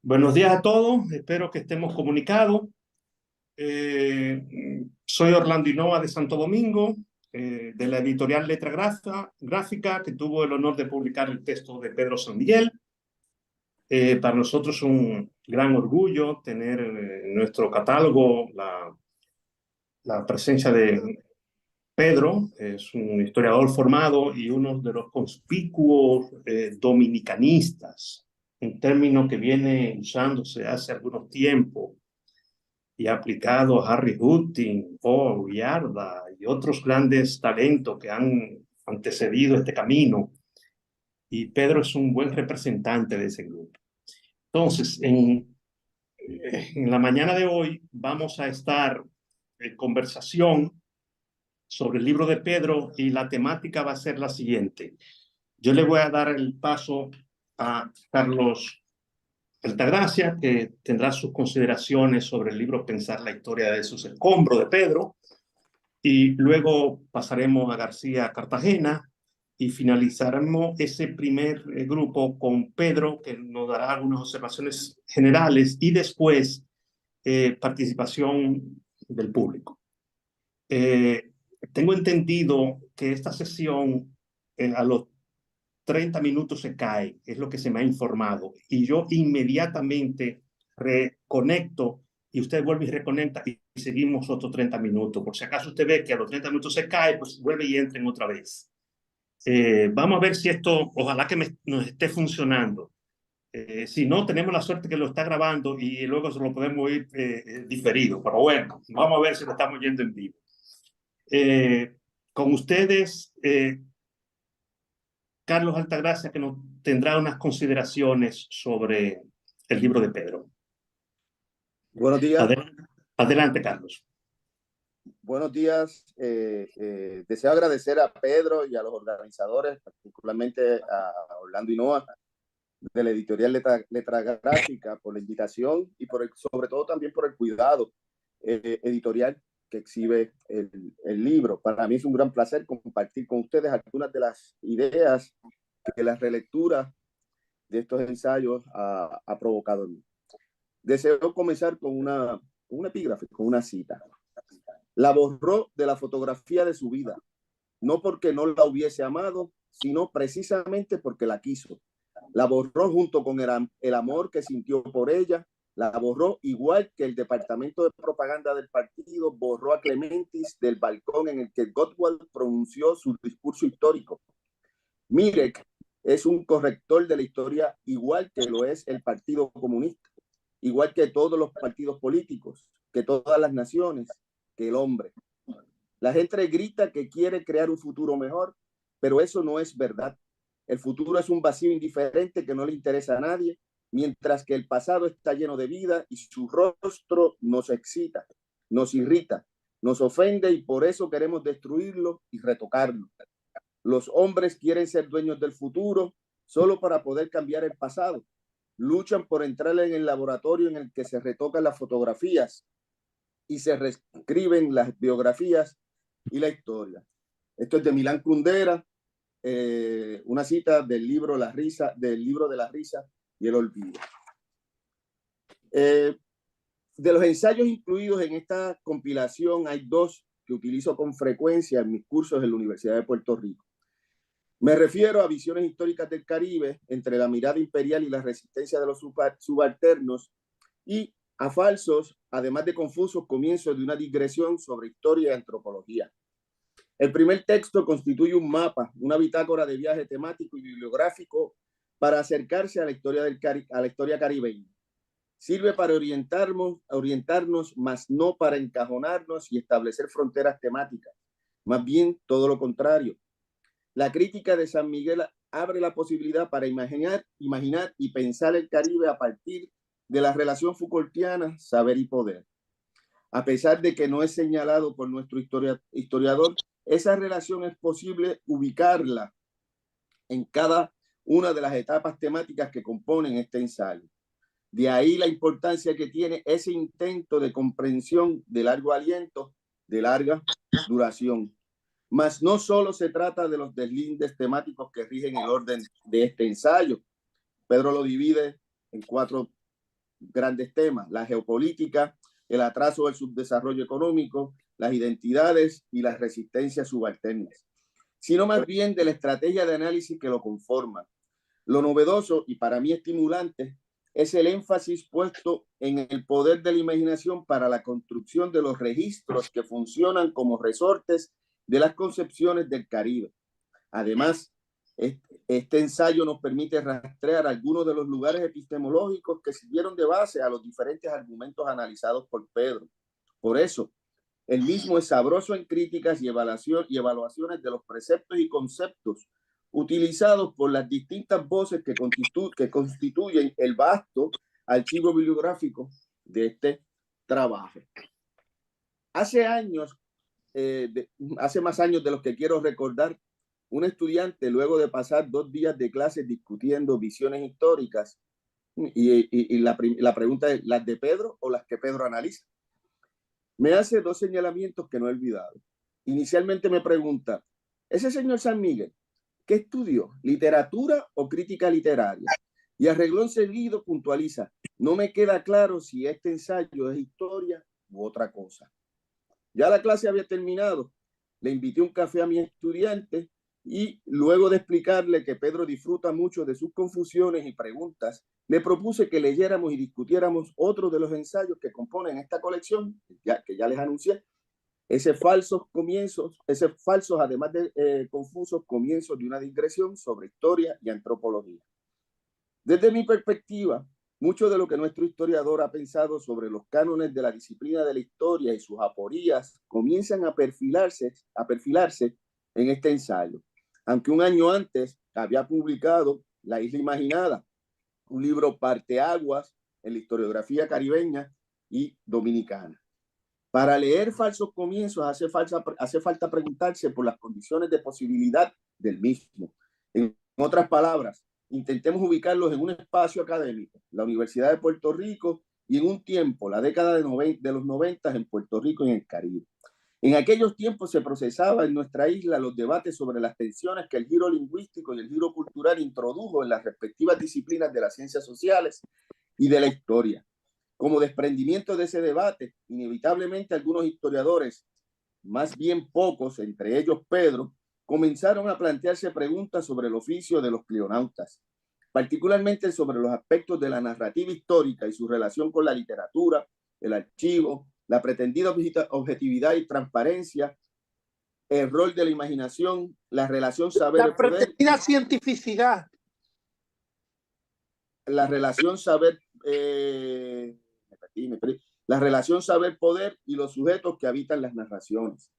Buenos días a todos, espero que estemos comunicados. Soy Orlando Hinoa de Santo Domingo, de la editorial Letra Gráfica, que tuvo el honor de publicar el texto de Pedro San Miguel. Para nosotros es un gran orgullo tener en nuestro catálogo la presencia de Pedro. Es un historiador formado y uno de los conspicuos dominicanistas, un término que viene usándose hace algunos tiempos y ha aplicado a Harry Hutton, Paul Yarda y otros grandes talentos que han antecedido este camino. Y Pedro es un buen representante de ese grupo. Entonces, en la mañana de hoy vamos a estar en conversación sobre el libro de Pedro y la temática va a ser la siguiente. Yo le voy a dar el paso a Carlos Altagracia, que tendrá sus consideraciones sobre el libro Pensar la historia de sus escombros de Pedro, y luego pasaremos a García Cartagena y finalizaremos ese primer grupo con Pedro, que nos dará algunas observaciones generales y después participación del público. Tengo entendido que esta sesión a los 30 minutos se cae, es lo que se me ha informado, y yo inmediatamente reconecto y usted vuelve y reconecta y seguimos otros 30 minutos. Por si acaso usted ve que a los 30 minutos se cae, pues vuelve y entren otra vez. Vamos a ver si esto, ojalá que nos esté funcionando. Si no, tenemos la suerte que lo está grabando y luego se lo podemos ir diferido, pero bueno, vamos a ver si lo estamos yendo en vivo. Con ustedes, Carlos Altagracia, que nos tendrá unas consideraciones sobre el libro de Pedro. Buenos días. Adelante, Carlos. Buenos días. Deseo agradecer a Pedro y a los organizadores, particularmente a Orlando Hinoa, de la editorial Letra Gráfica, por la invitación y sobre todo también por el cuidado editorial que exhibe el libro. Para mí es un gran placer compartir con ustedes algunas de las ideas que la relectura de estos ensayos ha provocado en mí. Deseo comenzar con un epígrafe, con una cita. La borró de la fotografía de su vida, no porque no la hubiese amado, sino precisamente porque la quiso. La borró junto con el amor que sintió por ella. La borró igual que el departamento de propaganda del partido borró a Clementis del balcón en el que Gottwald pronunció su discurso histórico. Mirek es un corrector de la historia igual que lo es el Partido Comunista, igual que todos los partidos políticos, que todas las naciones, que el hombre. La gente grita que quiere crear un futuro mejor, pero eso no es verdad. El futuro es un vacío indiferente que no le interesa a nadie, mientras que el pasado está lleno de vida y su rostro nos excita, nos irrita, nos ofende y por eso queremos destruirlo y retocarlo. Los hombres quieren ser dueños del futuro solo para poder cambiar el pasado. Luchan por entrar en el laboratorio en el que se retocan las fotografías y se reescriben las biografías y la historia. Esto es de Milán Kundera, una cita del libro de la risa y el olvido. De los ensayos incluidos en esta compilación, hay dos que utilizo con frecuencia en mis cursos en la Universidad de Puerto Rico. Me refiero a Visiones históricas del Caribe, entre la mirada imperial y la resistencia de los subalternos, y a Falsos, además de confusos comienzos de una digresión sobre historia y antropología. El primer texto constituye un mapa, una bitácora de viaje temático y bibliográfico para acercarse a la historia caribeña. Sirve para orientarnos, mas no para encajonarnos y establecer fronteras temáticas. Más bien, todo lo contrario. La crítica de San Miguel abre la posibilidad para imaginar y pensar el Caribe a partir de la relación Foucaultiana, saber y poder. A pesar de que no es señalado por nuestro historiador, esa relación es posible ubicarla en cada una de las etapas temáticas que componen este ensayo. De ahí la importancia que tiene ese intento de comprensión de largo aliento, de larga duración. Mas no solo se trata de los deslindes temáticos que rigen el orden de este ensayo. Pedro lo divide en 4 grandes temas: la geopolítica, el atraso del subdesarrollo económico, las identidades y las resistencias subalternas, sino más bien de la estrategia de análisis que lo conforma. Lo novedoso y para mí estimulante es el énfasis puesto en el poder de la imaginación para la construcción de los registros que funcionan como resortes de las concepciones del Caribe. Además, este ensayo nos permite rastrear algunos de los lugares epistemológicos que sirvieron de base a los diferentes argumentos analizados por Pedro. Por eso, el mismo es sabroso en críticas y evaluaciones de los preceptos y conceptos utilizados por las distintas voces que constituyen el vasto archivo bibliográfico de este trabajo. Hace años, hace más años de los que quiero recordar, un estudiante, luego de pasar 2 días de clases discutiendo visiones históricas, y la pregunta es, ¿las de Pedro o las que Pedro analiza?, me hace 2 señalamientos que no he olvidado. Inicialmente me pregunta, ese señor San Miguel, ¿qué estudió? ¿Literatura o crítica literaria? Y a renglón seguido puntualiza, no me queda claro si este ensayo es historia u otra cosa. Ya la clase había terminado. Le invité un café a mi estudiante y luego de explicarle que Pedro disfruta mucho de sus confusiones y preguntas, le propuse que leyéramos y discutiéramos otro de los ensayos que componen esta colección, que ya les anuncié, esos falsos, además de confusos comienzos de una digresión sobre historia y antropología. Desde mi perspectiva, mucho de lo que nuestro historiador ha pensado sobre los cánones de la disciplina de la historia y sus aporías comienzan a perfilarse en este ensayo. Aunque un año antes había publicado La Isla Imaginada, un libro parteaguas en la historiografía caribeña y dominicana. Para leer falsos comienzos hace falta preguntarse por las condiciones de posibilidad del mismo. En otras palabras, intentemos ubicarlos en un espacio académico, la Universidad de Puerto Rico, y en un tiempo, la década de los 90 en Puerto Rico y en el Caribe. En aquellos tiempos se procesaba en nuestra isla los debates sobre las tensiones que el giro lingüístico y el giro cultural introdujo en las respectivas disciplinas de las ciencias sociales y de la historia. Como desprendimiento de ese debate, inevitablemente algunos historiadores, más bien pocos, entre ellos Pedro, comenzaron a plantearse preguntas sobre el oficio de los clionautas, particularmente sobre los aspectos de la narrativa histórica y su relación con la literatura, el archivo, la pretendida objetividad y transparencia, el rol de la imaginación, la relación saber-poder. La pretendida cientificidad. La relación la relación saber-poder y los sujetos que habitan las narraciones.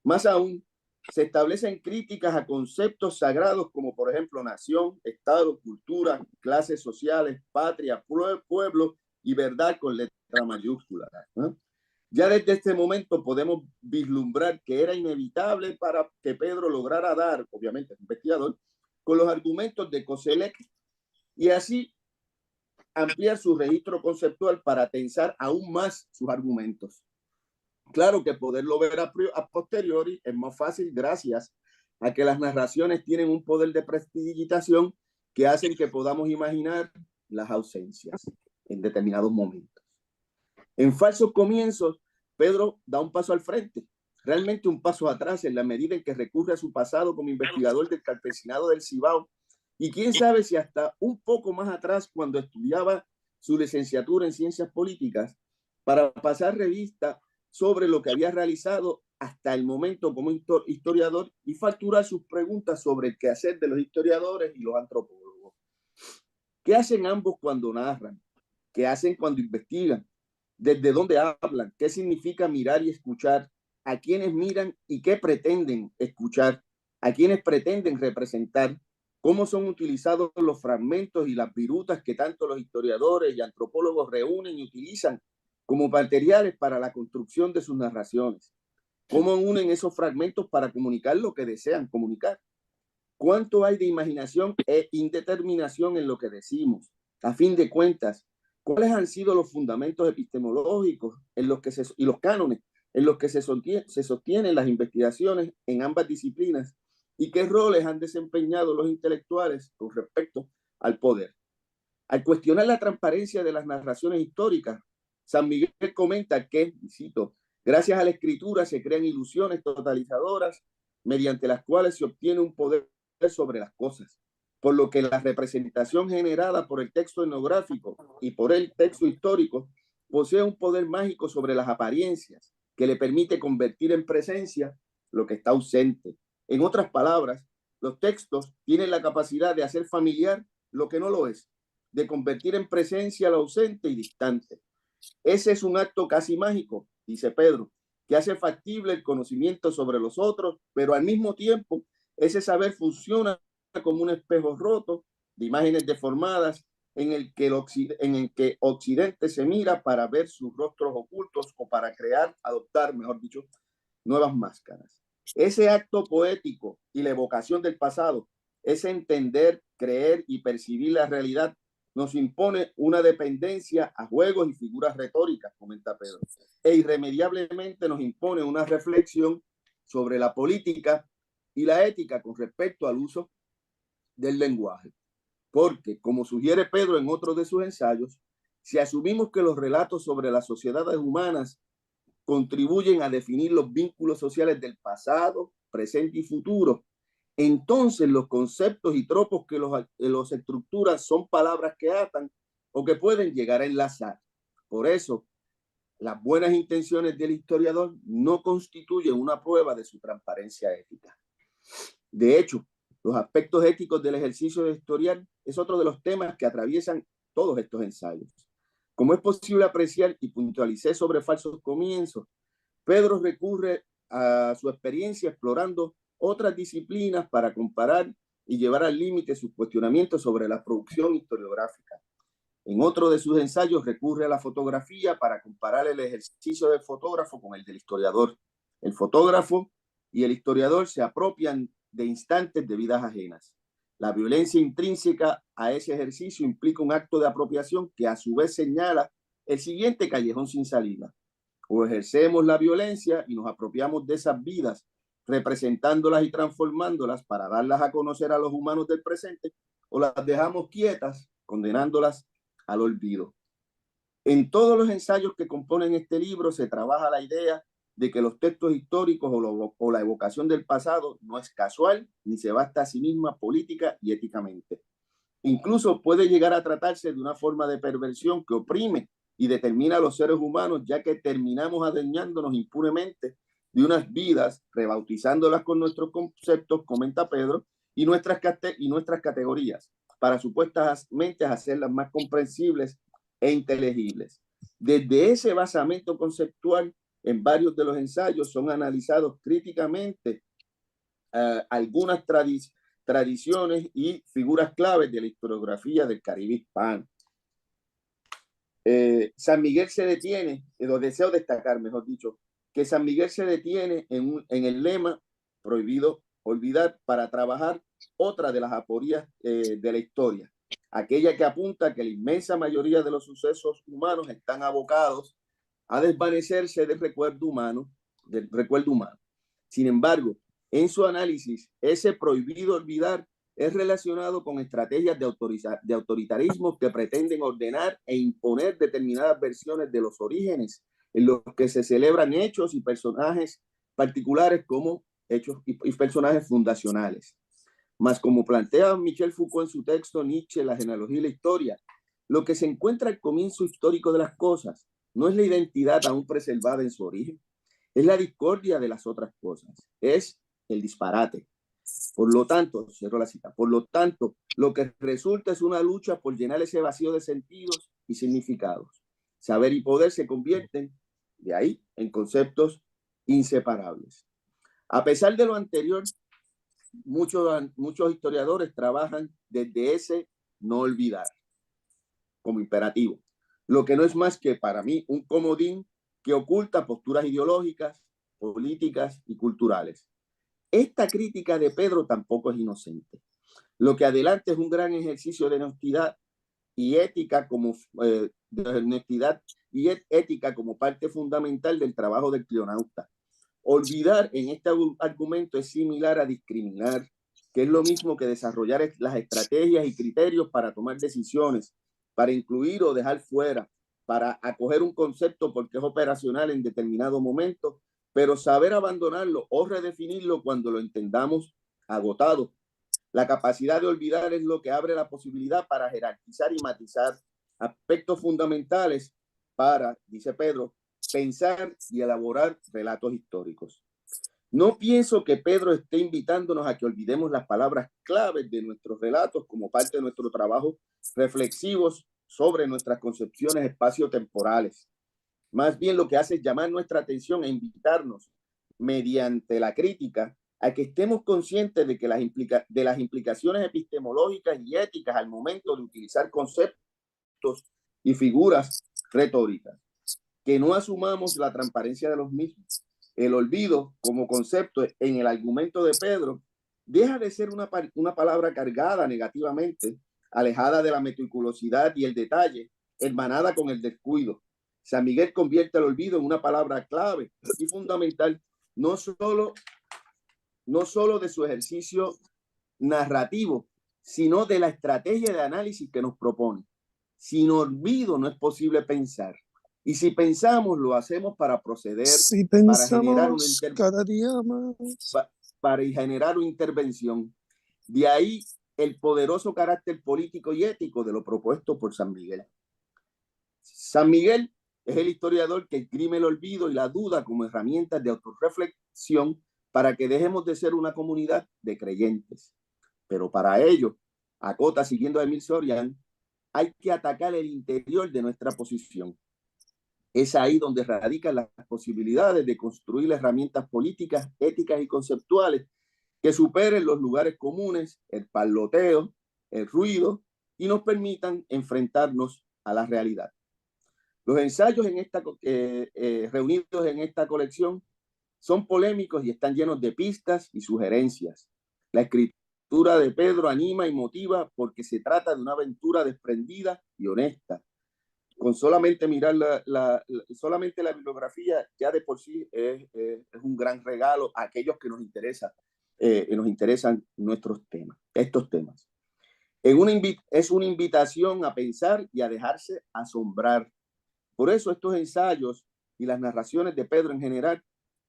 Más aún, se establecen críticas a conceptos sagrados como, por ejemplo, nación, Estado, cultura, clases sociales, patria, pueblo y verdad con letra mayúscula. Ya desde este momento podemos vislumbrar que era inevitable para que Pedro lograra dar, obviamente, investigador, con los argumentos de Koselleck y así ampliar su registro conceptual para tensar aún más sus argumentos. Claro que poderlo ver a posteriori es más fácil gracias a que las narraciones tienen un poder de prestidigitación que hacen que podamos imaginar las ausencias en determinados momentos. En falsos comienzos, Pedro da un paso al frente, realmente un paso atrás en la medida en que recurre a su pasado como investigador del campesinado del Cibao y quién sabe si hasta un poco más atrás cuando estudiaba su licenciatura en ciencias políticas para pasar revista sobre lo que había realizado hasta el momento como historiador y facturar sus preguntas sobre el quehacer de los historiadores y los antropólogos. ¿Qué hacen ambos cuando narran? ¿Qué hacen cuando investigan? ¿Desde dónde hablan? ¿Qué significa mirar y escuchar? ¿A quiénes miran y qué pretenden escuchar? ¿A quiénes pretenden representar? ¿Cómo son utilizados los fragmentos y las virutas que tanto los historiadores y antropólogos reúnen y utilizan como materiales para la construcción de sus narraciones? ¿Cómo unen esos fragmentos para comunicar lo que desean comunicar? ¿Cuánto hay de imaginación e indeterminación en lo que decimos? A fin de cuentas, ¿cuáles han sido los fundamentos epistemológicos en los que y los cánones en los que se sostienen las investigaciones en ambas disciplinas? ¿Y qué roles han desempeñado los intelectuales con respecto al poder? Al cuestionar la transparencia de las narraciones históricas, San Miguel comenta que, y cito, gracias a la escritura se crean ilusiones totalizadoras mediante las cuales se obtiene un poder sobre las cosas, por lo que la representación generada por el texto etnográfico y por el texto histórico posee un poder mágico sobre las apariencias que le permite convertir en presencia lo que está ausente. En otras palabras, los textos tienen la capacidad de hacer familiar lo que no lo es, de convertir en presencia lo ausente y distante. Ese es un acto casi mágico, dice Pedro, que hace factible el conocimiento sobre los otros, pero al mismo tiempo ese saber funciona como un espejo roto de imágenes deformadas en el que Occidente se mira para ver sus rostros ocultos o para adoptar, mejor dicho, nuevas máscaras. Ese acto poético y la evocación del pasado, ese entender, creer y percibir la realidad, nos impone una dependencia a juegos y figuras retóricas, comenta Pedro, e irremediablemente nos impone una reflexión sobre la política y la ética con respecto al uso del lenguaje. Porque, como sugiere Pedro en otro de sus ensayos, si asumimos que los relatos sobre las sociedades humanas contribuyen a definir los vínculos sociales del pasado, presente y futuro, entonces los conceptos y tropos que los estructuran son palabras que atan o que pueden llegar a enlazar. Por eso, las buenas intenciones del historiador no constituyen una prueba de su transparencia ética. De hecho, los aspectos éticos del ejercicio de historial es otro de los temas que atraviesan todos estos ensayos. Como es posible apreciar y puntualicé sobre falsos comienzos, Pedro recurre a su experiencia explorando otras disciplinas para comparar y llevar al límite sus cuestionamientos sobre la producción historiográfica. En otro de sus ensayos recurre a la fotografía para comparar el ejercicio del fotógrafo con el del historiador. El fotógrafo y el historiador se apropian de instantes de vidas ajenas. La violencia intrínseca a ese ejercicio implica un acto de apropiación que a su vez señala el siguiente callejón sin salida. O ejercemos la violencia y nos apropiamos de esas vidas, representándolas y transformándolas para darlas a conocer a los humanos del presente, o las dejamos quietas, condenándolas al olvido. En todos los ensayos que componen este libro se trabaja la idea de que los textos históricos o la evocación del pasado no es casual ni se basta a sí misma política y éticamente. Incluso puede llegar a tratarse de una forma de perversión que oprime y determina a los seres humanos, ya que terminamos adueñándonos impunemente de unas vidas, rebautizándolas con nuestros conceptos, comenta Pedro, y nuestras categorías, para supuestamente hacerlas más comprensibles e inteligibles. Desde ese basamento conceptual, en varios de los ensayos son analizados críticamente algunas tradiciones y figuras claves de la historiografía del Caribe hispano. San Miguel se detiene, lo deseo destacar, mejor dicho, que San Miguel se detiene en el lema prohibido olvidar para trabajar otra de las aporías de la historia, aquella que apunta que la inmensa mayoría de los sucesos humanos están abocados a desvanecerse del recuerdo humano. Sin embargo, en su análisis, ese prohibido olvidar es relacionado con estrategias de autoritarismo que pretenden ordenar e imponer determinadas versiones de los orígenes en los que se celebran hechos y personajes particulares como hechos y personajes fundacionales. Mas como plantea Michel Foucault en su texto Nietzsche, la genealogía y la historia, lo que se encuentra al comienzo histórico de las cosas no es la identidad aún preservada en su origen, es la discordia de las otras cosas, es el disparate. Por lo tanto, cierro la cita, por lo tanto, lo que resulta es una lucha por llenar ese vacío de sentidos y significados. Saber y poder se convierten, de ahí, en conceptos inseparables. A pesar de lo anterior, muchos historiadores trabajan desde ese no olvidar como imperativo, lo que no es más que para mí un comodín que oculta posturas ideológicas, políticas y culturales. Esta crítica de Pedro tampoco es inocente. Lo que adelanta es un gran ejercicio de honestidad y ética como parte fundamental del trabajo del cleonauta. Olvidar en este argumento es similar a discriminar, que es lo mismo que desarrollar las estrategias y criterios para tomar decisiones para incluir o dejar fuera, para acoger un concepto porque es operacional en determinado momento, pero saber abandonarlo o redefinirlo cuando lo entendamos agotado. La capacidad de olvidar es lo que abre la posibilidad para jerarquizar y matizar aspectos fundamentales para, dice Pedro, pensar y elaborar relatos históricos. No pienso que Pedro esté invitándonos a que olvidemos las palabras claves de nuestros relatos como parte de nuestro trabajo reflexivos sobre nuestras concepciones espaciotemporales. Más bien lo que hace es llamar nuestra atención e invitarnos mediante la crítica a que estemos conscientes de que las implicaciones epistemológicas y éticas al momento de utilizar conceptos y figuras retóricas, que no asumamos la transparencia de los mismos. El olvido como concepto en el argumento de Pedro deja de ser una palabra cargada negativamente, alejada de la meticulosidad y el detalle, hermanada con el descuido. San Miguel convierte el olvido en una palabra clave y fundamental, no solo de su ejercicio narrativo, sino de la estrategia de análisis que nos propone. Sin olvido no es posible pensar. Y si pensamos, lo hacemos para proceder, para generar cada día más. Para generar una intervención. De ahí el poderoso carácter político y ético de lo propuesto por San Miguel. San Miguel es el historiador que esgrime el olvido y la duda como herramientas de autorreflexión para que dejemos de ser una comunidad de creyentes. Pero para ello, acota siguiendo a Emil Sorian, hay que atacar el interior de nuestra posición. Es ahí donde radican las posibilidades de construir herramientas políticas, éticas y conceptuales que superen los lugares comunes, el parloteo, el ruido y nos permitan enfrentarnos a la realidad. Los ensayos reunidos en esta colección son polémicos y están llenos de pistas y sugerencias. La escritura de Pedro anima y motiva porque se trata de una aventura desprendida y honesta. Con solamente mirar solamente la bibliografía ya de por sí es un gran regalo a aquellos que nos interesan estos temas. Es una invitación a pensar y a dejarse asombrar. Por eso estos ensayos y las narraciones de Pedro en general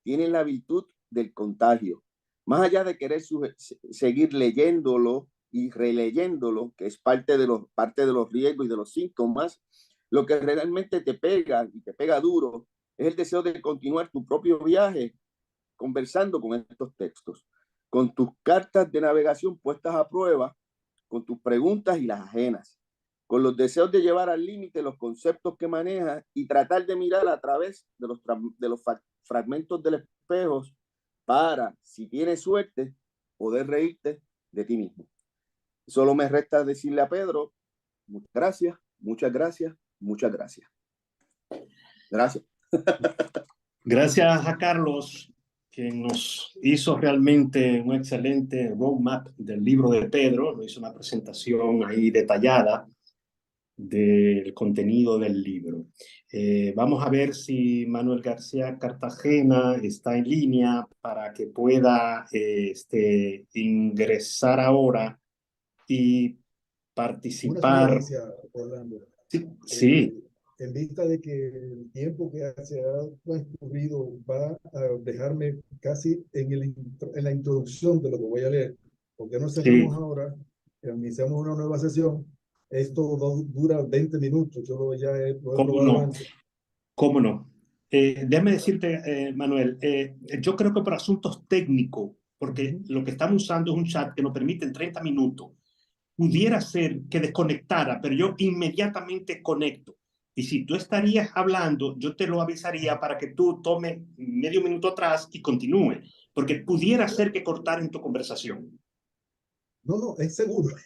tienen la virtud del contagio. Más allá de querer seguir leyéndolo y releyéndolo, que es parte de los riesgos y de los síntomas, lo que realmente te pega y te pega duro es el deseo de continuar tu propio viaje conversando con estos textos, con tus cartas de navegación puestas a prueba, con tus preguntas y las ajenas, con los deseos de llevar al límite los conceptos que manejas y tratar de mirar a través de los fragmentos del espejo para, si tienes suerte, poder reírte de ti mismo. Solo me resta decirle a Pedro, muchas gracias, muchas gracias, muchas gracias. Gracias. Gracias a Carlos, que nos hizo realmente un excelente roadmap del libro de Pedro, nos hizo una presentación ahí detallada del contenido del libro. Vamos a ver si Manuel García Cartagena está en línea para que pueda ingresar ahora y participar. Una sugerencia, Orlando. Sí. En vista de que el tiempo que se ha transcurrido va a dejarme casi en la introducción de lo que voy a leer, porque no cerramos ahora, iniciamos una nueva sesión. Esto dura 20 minutos, yo lo he probado antes. ¿Cómo no? Déjame decirte, Manuel, yo creo que por asuntos técnicos, porque lo que estamos usando es un chat que nos permite en 30 minutos, pudiera ser que desconectara, pero yo inmediatamente conecto. Y si tú estarías hablando, yo te lo avisaría para que tú tomes medio minuto atrás y continúe, porque pudiera ser que cortara en tu conversación. No, es seguro.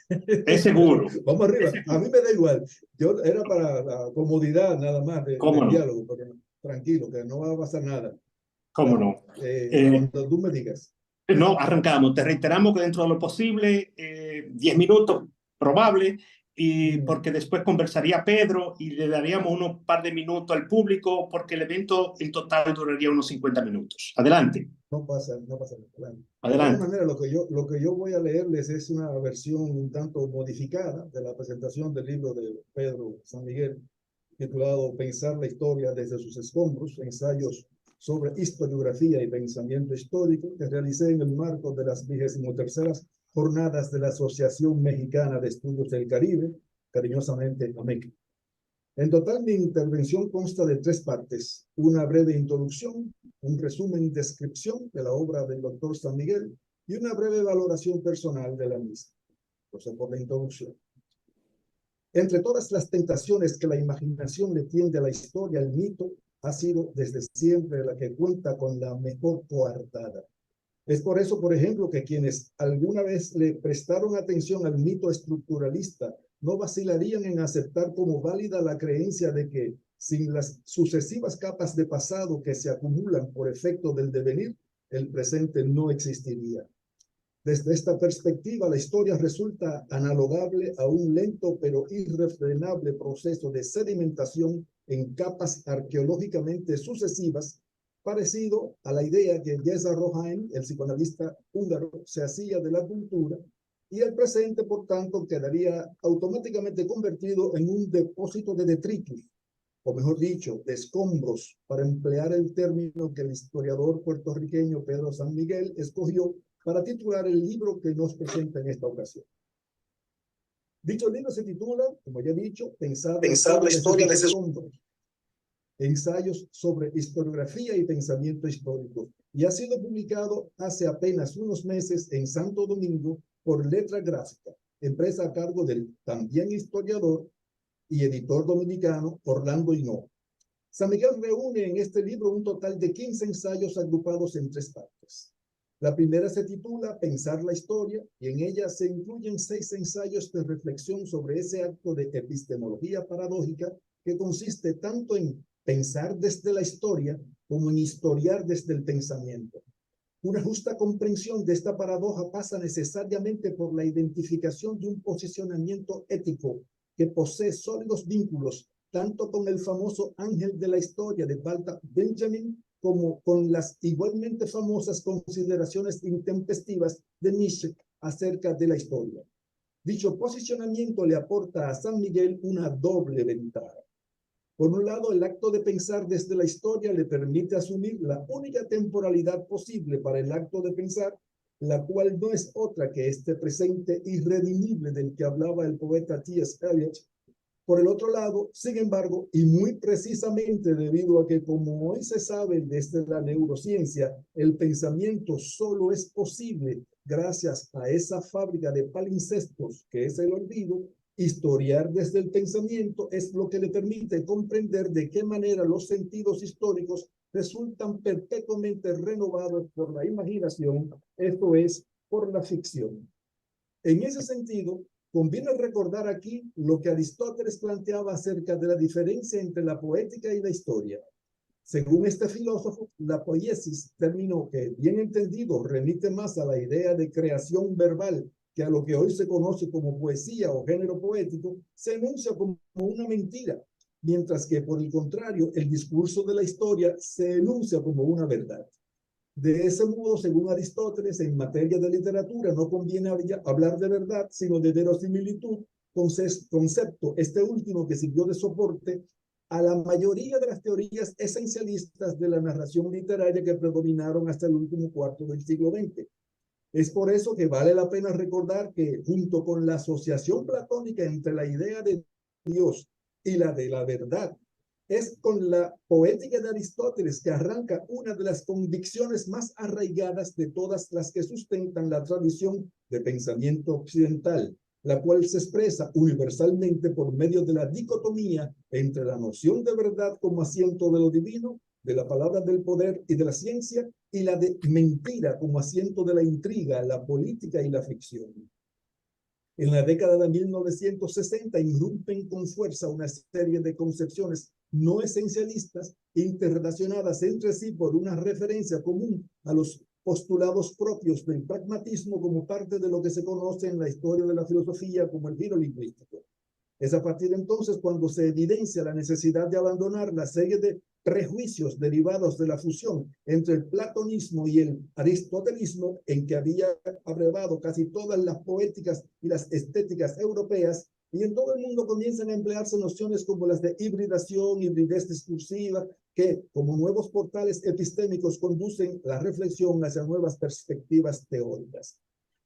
Es seguro. Vamos arriba. A mí me da igual. Yo era para la comodidad nada más del diálogo, pero tranquilo, que no va a pasar nada. ¿Cómo no? Cuando tú me digas. No, arrancamos. Te reiteramos que dentro de lo posible, 10 minutos probable, y porque después conversaría Pedro y le daríamos unos par de minutos al público, porque el evento en total duraría unos 50 minutos. Adelante. No pasa nada. Adelante. De todas maneras, lo que yo voy a leerles es una versión un tanto modificada de la presentación del libro de Pedro San Miguel, titulado Pensar la historia desde sus escombros, ensayos sobre historiografía y pensamiento histórico, que realicé en el marco de las 23ª jornadas de la Asociación Mexicana de Estudios del Caribe, cariñosamente AMEC. En total, mi intervención consta de 3 partes: una breve introducción, un resumen y descripción de la obra del doctor San Miguel y una breve valoración personal de la misma. Entonces, por la introducción. Entre todas las tentaciones que la imaginación le tiende a la historia, el mito ha sido desde siempre la que cuenta con la mejor coartada. Es por eso, por ejemplo, que quienes alguna vez le prestaron atención al mito estructuralista no vacilarían en aceptar como válida la creencia de que, sin las sucesivas capas de pasado que se acumulan por efecto del devenir, el presente no existiría. Desde esta perspectiva, la historia resulta analogable a un lento pero irrefrenable proceso de sedimentación en capas arqueológicamente sucesivas, parecido a la idea que Yesa Rohain, el psicoanalista húngaro, se hacía de la cultura, y el presente, por tanto, quedaría automáticamente convertido en un depósito de detritus, o mejor dicho, de escombros, para emplear el término que el historiador puertorriqueño Pedro San Miguel escogió para titular el libro que nos presenta en esta ocasión. Dicho libro se titula, como ya he dicho, Pensar la historia desde sus escombros, ensayos sobre historiografía y pensamiento histórico, y ha sido publicado hace apenas unos meses en Santo Domingo por Letra Gráfica, empresa a cargo del también historiador y editor dominicano Orlando Hinoa. San Miguel reúne en este libro un total de 15 ensayos agrupados en 3 partes. La primera se titula Pensar la historia, y en ella se incluyen 6 ensayos de reflexión sobre ese acto de epistemología paradójica que consiste tanto en pensar desde la historia como en historiar desde el pensamiento. Una justa comprensión de esta paradoja pasa necesariamente por la identificación de un posicionamiento ético que posee sólidos vínculos tanto con el famoso ángel de la historia de Walter Benjamin como con las igualmente famosas consideraciones intempestivas de Nietzsche acerca de la historia. Dicho posicionamiento le aporta a San Miguel una doble ventaja. Por un lado, el acto de pensar desde la historia le permite asumir la única temporalidad posible para el acto de pensar, la cual no es otra que este presente irredimible del que hablaba el poeta T.S. Eliot. Por el otro lado, sin embargo, y muy precisamente debido a que, como hoy se sabe desde la neurociencia, el pensamiento solo es posible gracias a esa fábrica de palimpsestos que es el olvido, historiar desde el pensamiento es lo que le permite comprender de qué manera los sentidos históricos resultan perpetuamente renovados por la imaginación, esto es, por la ficción. En ese sentido, conviene recordar aquí lo que Aristóteles planteaba acerca de la diferencia entre la poética y la historia. Según este filósofo, la poiesis, término que, bien entendido, remite más a la idea de creación verbal que a lo que hoy se conoce como poesía o género poético, se enuncia como una mentira, mientras que, por el contrario, el discurso de la historia se enuncia como una verdad. De ese modo, según Aristóteles, en materia de literatura no conviene hablar de verdad, sino de verosimilitud, concepto este último que sirvió de soporte a la mayoría de las teorías esencialistas de la narración literaria que predominaron hasta el último cuarto del siglo XX. Es por eso que vale la pena recordar que, junto con la asociación platónica entre la idea de Dios y la de la verdad, es con la poética de Aristóteles que arranca una de las convicciones más arraigadas de todas las que sustentan la tradición de pensamiento occidental, la cual se expresa universalmente por medio de la dicotomía entre la noción de verdad como asiento de lo divino, de la palabra del poder y de la ciencia, y la de mentira como asiento de la intriga, la política y la ficción. En la década de 1960 irrumpen con fuerza una serie de concepciones no esencialistas interrelacionadas entre sí por una referencia común a los postulados propios del pragmatismo como parte de lo que se conoce en la historia de la filosofía como el giro lingüístico. Es a partir de entonces cuando se evidencia la necesidad de abandonar la serie de prejuicios derivados de la fusión entre el platonismo y el aristotelismo, en que había abrevado casi todas las poéticas y las estéticas europeas, y en todo el mundo comienzan a emplearse nociones como las de hibridación, hibridez discursiva, que como nuevos portales epistémicos conducen la reflexión hacia nuevas perspectivas teóricas.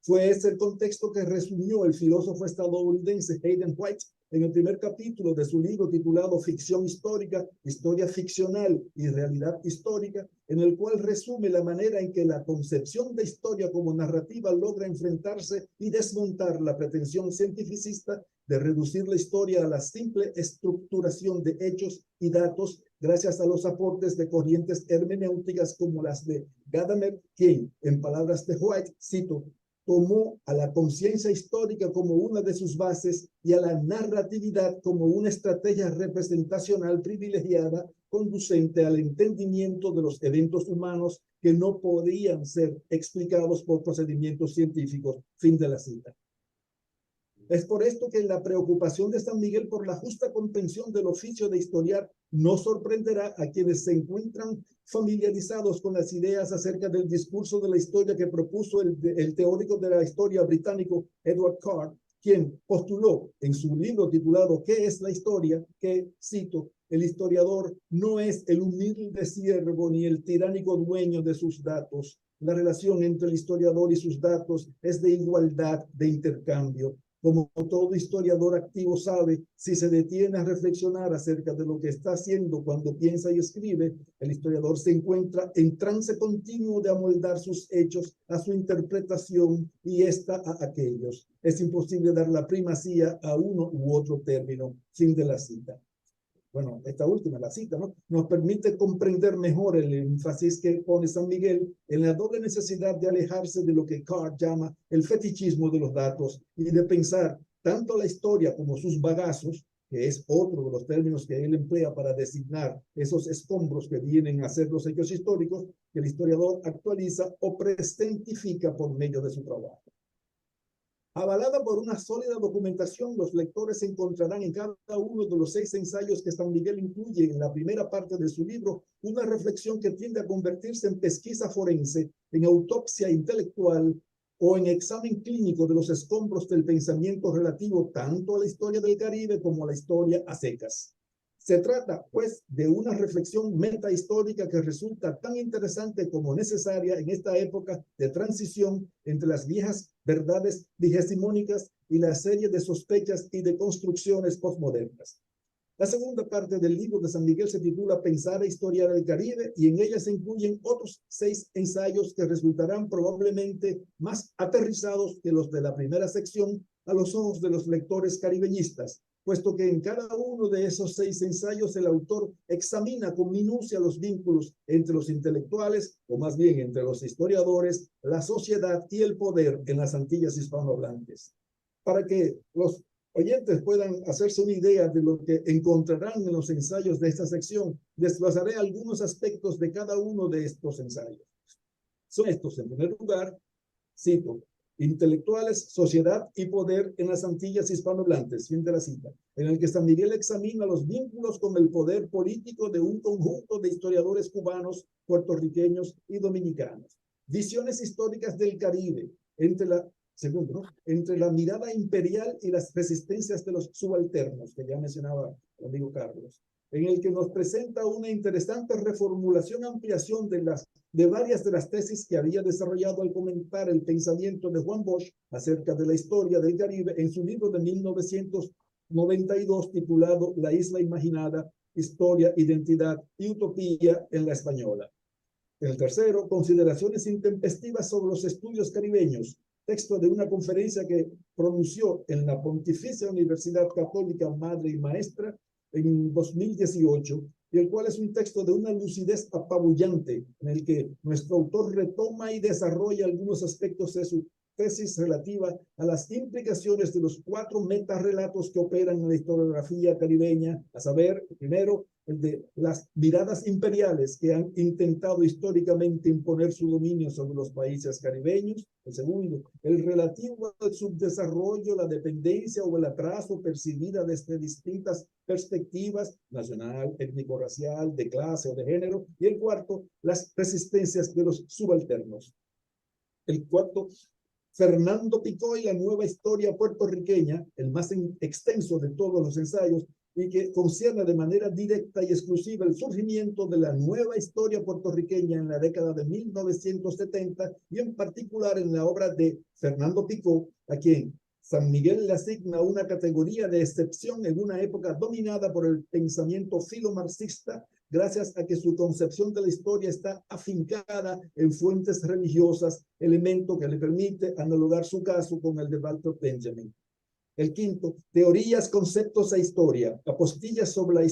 Fue ese el contexto que resumió el filósofo estadounidense Hayden White en el primer capítulo de su libro titulado Ficción histórica, historia ficcional y realidad histórica, en el cual resume la manera en que la concepción de historia como narrativa logra enfrentarse y desmontar la pretensión cientificista de reducir la historia a la simple estructuración de hechos y datos gracias a los aportes de corrientes hermenéuticas como las de Gadamer, quien, en palabras de White, cito, tomó a la conciencia histórica como una de sus bases y a la narratividad como una estrategia representacional privilegiada conducente al entendimiento de los eventos humanos que no podían ser explicados por procedimientos científicos. Fin de la cita. Es por esto que la preocupación de San Miguel por la justa comprensión del oficio de historiar no sorprenderá a quienes se encuentran familiarizados con las ideas acerca del discurso de la historia que propuso el teórico de la historia británico Edward Carr, quien postuló en su libro titulado ¿Qué es la historia? Que, cito, el historiador no es el humilde siervo ni el tiránico dueño de sus datos. La relación entre el historiador y sus datos es de igualdad, de intercambio. Como todo historiador activo sabe, si se detiene a reflexionar acerca de lo que está haciendo cuando piensa y escribe, el historiador se encuentra en trance continuo de amoldar sus hechos a su interpretación y esta a aquellos. Es imposible dar la primacía a uno u otro término. Fin de la cita. Bueno, esta última, la cita, ¿no? Nos permite comprender mejor el énfasis que pone San Miguel en la doble necesidad de alejarse de lo que Carr llama el fetichismo de los datos y de pensar tanto la historia como sus bagazos, que es otro de los términos que él emplea para designar esos escombros que vienen a ser los hechos históricos, que el historiador actualiza o presentifica por medio de su trabajo. Avalada por una sólida documentación, los lectores encontrarán en cada uno de los 6 ensayos que San Miguel incluye en la primera parte de su libro una reflexión que tiende a convertirse en pesquisa forense, en autopsia intelectual o en examen clínico de los escombros del pensamiento relativo tanto a la historia del Caribe como a la historia a secas. Se trata, pues, de una reflexión metahistórica que resulta tan interesante como necesaria en esta época de transición entre las viejas verdades digestimónicas y la serie de sospechas y de construcciones postmodernas. La segunda parte del libro de San Miguel se titula Pensar e historiar el Caribe y en ella se incluyen otros 6 ensayos que resultarán probablemente más aterrizados que los de la primera sección a los ojos de los lectores caribeñistas, puesto que en cada uno de esos 6 ensayos el autor examina con minucia los vínculos entre los intelectuales, o más bien entre los historiadores, la sociedad y el poder en las Antillas hispanohablantes. Para que los oyentes puedan hacerse una idea de lo que encontrarán en los ensayos de esta sección, desglosaré algunos aspectos de cada uno de estos ensayos. Son estos, en primer lugar, cito, intelectuales, sociedad y poder en las Antillas hispanohablantes, fin de la cita, en el que San Miguel examina los vínculos con el poder político de un conjunto de historiadores cubanos, puertorriqueños y dominicanos. Visiones históricas del Caribe, segundo, ¿no? Entre la mirada imperial y las resistencias de los subalternos, que ya mencionaba el amigo Carlos, en el que nos presenta una interesante reformulación, ampliación de varias de las tesis que había desarrollado al comentar el pensamiento de Juan Bosch acerca de la historia del Caribe en su libro de 1992 titulado La Isla Imaginada, Historia, Identidad y Utopía en la Española. El tercero, consideraciones intempestivas sobre los estudios caribeños, texto de una conferencia que pronunció en la Pontificia Universidad Católica Madre y Maestra en 2018, y el cual es un texto de una lucidez apabullante, en el que nuestro autor retoma y desarrolla algunos aspectos de su tesis relativa a las implicaciones de los 4 metarrelatos que operan en la historiografía caribeña, a saber, primero, el de las miradas imperiales que han intentado históricamente imponer su dominio sobre los países caribeños. El segundo, el relativo al subdesarrollo, la dependencia o el atraso percibida desde distintas perspectivas, nacional, étnico-racial, de clase o de género. Y el cuarto, las resistencias de los subalternos. El cuarto, Fernando Picó y la nueva historia puertorriqueña, el más extenso de todos los ensayos, y que concierne de manera directa y exclusiva el surgimiento de la nueva historia puertorriqueña en la década de 1970 y en particular en la obra de Fernando Picó, a quien San Miguel le asigna una categoría de excepción en una época dominada por el pensamiento filomarxista, gracias a que su concepción de la historia está afincada en fuentes religiosas, elemento que le permite analogar su caso con el de Walter Benjamin. El quinto, teorías, conceptos e historia, apostillas sobre la